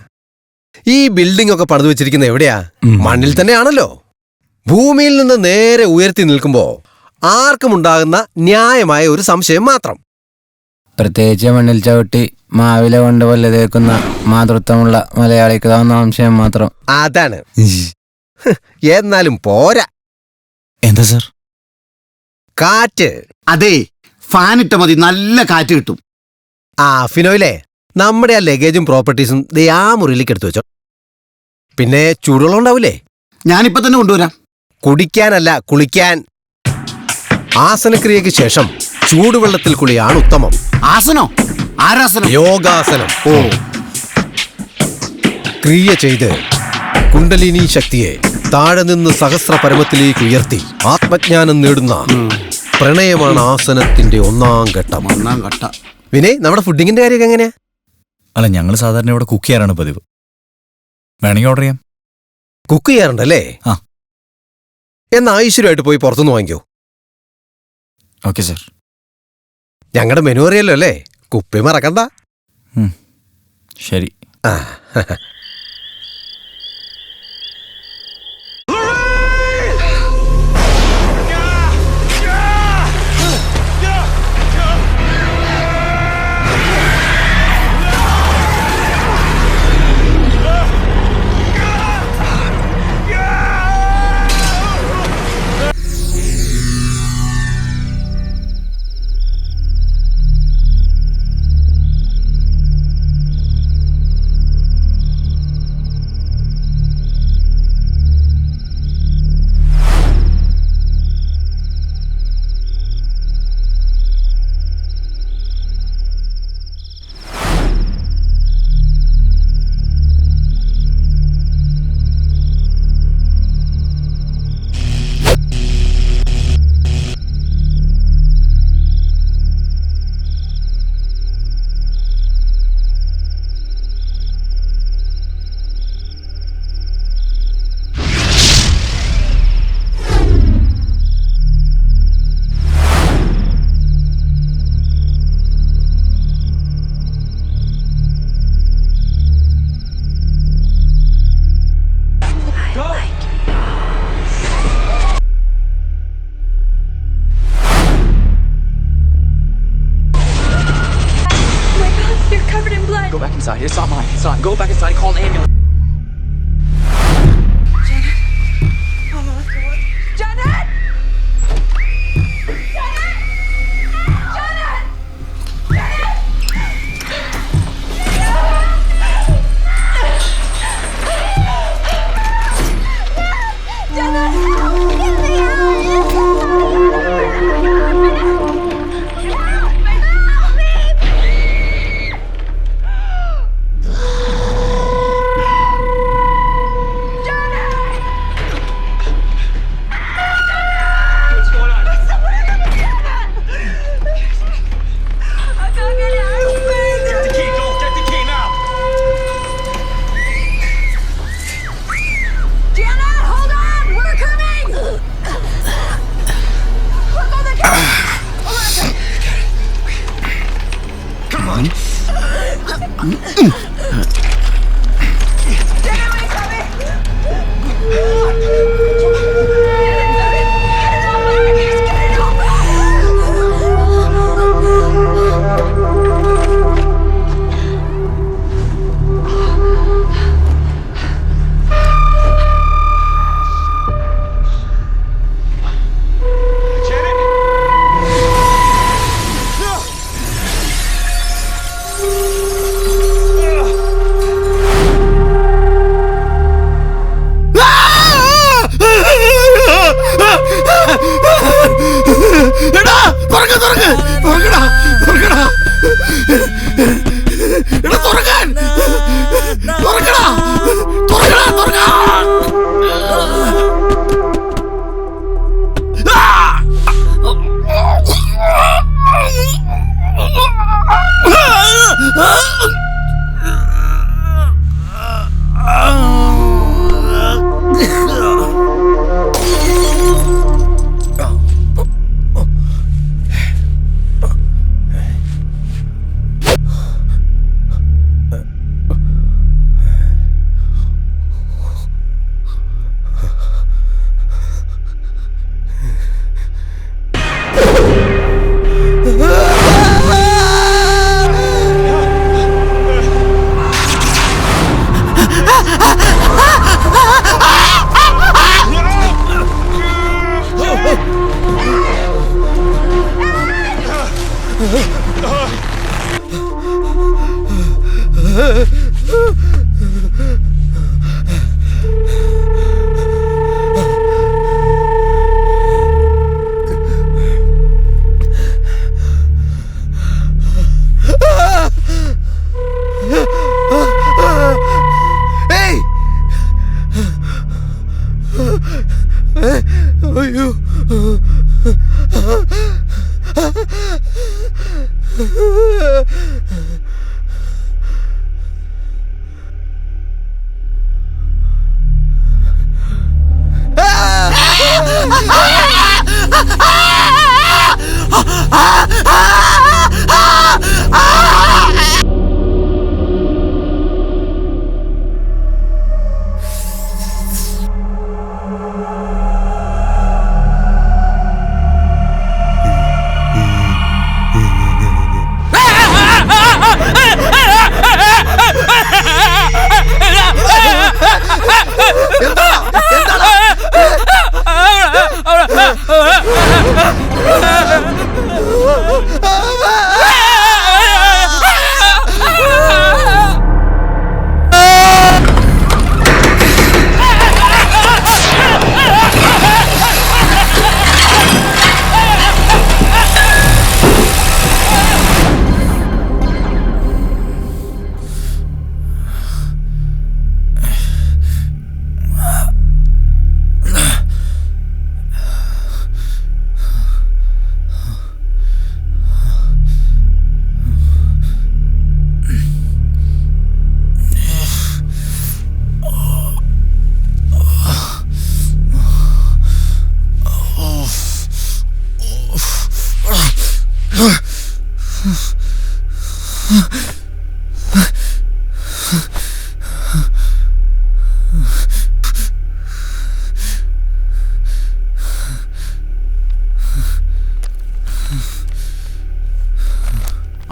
ഈ ബിൽഡിംഗ് ഒക്കെ പണിതു വെച്ചിരിക്കുന്നത് എവിടെയാ? മണ്ണിൽ തന്നെയാണല്ലോ. ഭൂമിയിൽ നിന്ന് നേരെ ഉയർത്തി നിൽക്കുമ്പോ ആർക്കും ഉണ്ടാകുന്ന ന്യായമായ ഒരു സംശയം മാത്രം. പ്രത്യേകിച്ച് മണ്ണിൽ ചവിട്ടി മാവില കൊണ്ട് വല്ലതേക്കുന്ന മാതൃത്വമുള്ള മലയാളിക്ക് താവുന്ന സംശയം മാത്രം. അതാണ്. എന്നാലും പോരാ. എന്താ സാർ? കാറ്റ്. അതെ, ഫാൻ ഇട്ട മതി, നല്ല കാറ്റ് കിട്ടും. ഫിനോയിലെ, നമ്മുടെ ആ ലഗേജും പ്രോപ്പർട്ടീസും ആ മുറിയിലേക്ക് എടുത്തു വെച്ചോ. പിന്നെ ചൂടുവെള്ളം ഉണ്ടാവില്ലേ? ഞാനിപ്പോ തന്നെ കൊണ്ടുവരാം. കുടിക്കാനല്ല, കുളിക്കാൻ. ആസനക്രിയയ്ക്ക് ശേഷം ചൂടുവെള്ളത്തിൽ കുളിയാണ് ഉത്തമം. ആസനോ? ആരാസനം? യോഗാസനം. ക്രിയ ചെയ്ത് കുണ്ടലിനി ശക്തിയെ താഴെ നിന്ന് സഹസ്ര പരമത്തിലേക്ക് ഉയർത്തി ആത്മജ്ഞാനം നേടുന്ന പ്രണയമാണ് ആസനത്തിന്റെ ഒന്നാം ഘട്ടം. വിനയ്, നമ്മുടെ ഫുഡിങ്ങിന്റെ കാര്യമൊക്കെ എങ്ങനെയാ? അല്ല, ഞങ്ങൾ സാധാരണ ഇവിടെ കുക്ക് ചെയ്യാറാണ് പതിവ്. വേണമെങ്കിൽ ഓർഡർ ചെയ്യാം. കുക്ക് ചെയ്യാറുണ്ടല്ലേ? എന്നാ ഐശ്വര്യമായിട്ട് പോയി പുറത്തുനിന്ന് വാങ്ങിക്കോ. Okay sir. ഞങ്ങളുടെ മെനു അറിയല്ലോ അല്ലേ? കുപ്പി മറക്കണ്ട. ശരി. It's not mine. It's not. Go back inside. Call an ambulance. Janet!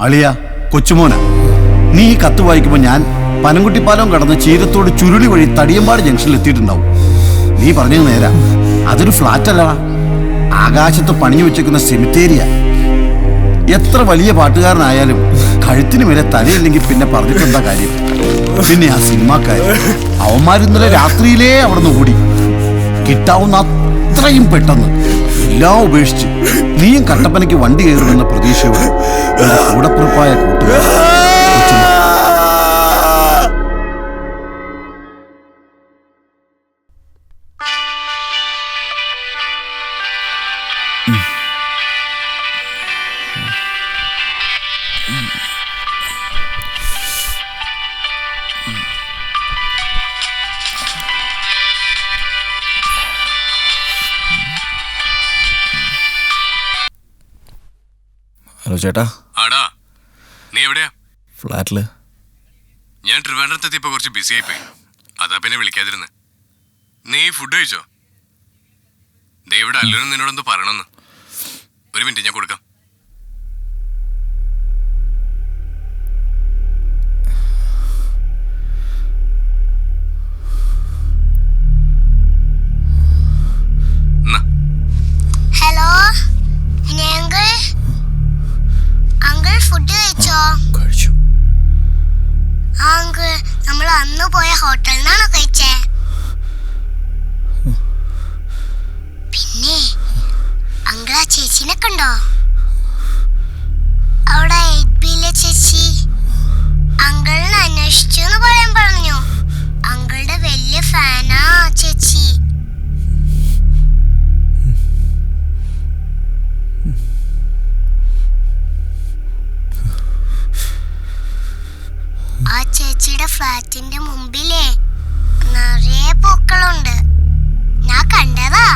അളിയ കൊച്ചുമോന നീ ഈ കത്ത് വായിക്കുമ്പോൾ ഞാൻ പനംകുട്ടിപ്പാലം കടന്ന് ചീരത്തോട് ചുരുളി വഴി തടിയമ്പാട് ജംഗ്ഷനിൽ എത്തിയിട്ടുണ്ടാവും. നീ പറഞ്ഞത് നേരാ, അതൊരു ഫ്ലാറ്റ് അല്ലടാ, ആകാശത്ത് പണിഞ്ഞു വെച്ചേക്കുന്ന സെമിത്തേരിയ. എത്ര വലിയ പാട്ടുകാരനായാലും കഴുത്തിന് മേലെ തലയില്ലെങ്കിൽ പിന്നെ പറഞ്ഞിട്ടെന്താ കാര്യം? പിന്നെ ആ സിനിമാക്കാര് അവന്മാരിന്നലെ രാത്രിയിലേ അവിടെ നിന്ന് ഓടി. കിട്ടാവുന്ന അത്രയും പെട്ടെന്ന് എല്ലാം ഉപേക്ഷിച്ച് നീയും കട്ടപ്പനയ്ക്ക് വണ്ടി കയറുമെന്ന പ്രതീക്ഷയോടെ കൂടപ്പുറപ്പായ കൂട്ടുകാർ. ഹലോ ചേട്ടാ. ആടാ, നീ എവിടെയാ? ഫ്ലാറ്റില്. ഞാൻ ട്രിവാൻഡ്രത്തെത്തിയപ്പോ കുറച്ച് ബിസി ആയിപ്പോയി, അതാ പിന്നെ വിളിക്കാതിരുന്ന്. നീ ഫുഡ് കഴിച്ചോ? ദേ ഇവിടെ അല്ലൂരും നിന്നോടൊന്ന് പറയണമെന്ന്. ഒരു മിനിറ്റ്, ഞാൻ കൊടുക്കാം. ഹലോ അങ്കിൾ, ഫുഡ് കഴിച്ചോ? അങ്കിൾ, നമ്മൾ അന്ന് പോയ ഹോട്ടലിൽ നിന്നാണോ കഴിച്ചേ? പിന്നെ അങ്കിൾ ആ ചേച്ചിനെ കണ്ടോ? അവിടെ 8Bയിലെ ചേച്ചി അങ്കിളിനെ അന്വേഷിച്ചു എന്ന് പറയാൻ പറഞ്ഞു. അങ്കിളുടെ വലിയ ഫാനാ ചേച്ചി. ആ ചേച്ചിയുടെ ഫ്ലാറ്റിന്റെ മുമ്പിലേ നിറയെ പൂക്കളുണ്ട്. ഞാൻ കണ്ടതാ.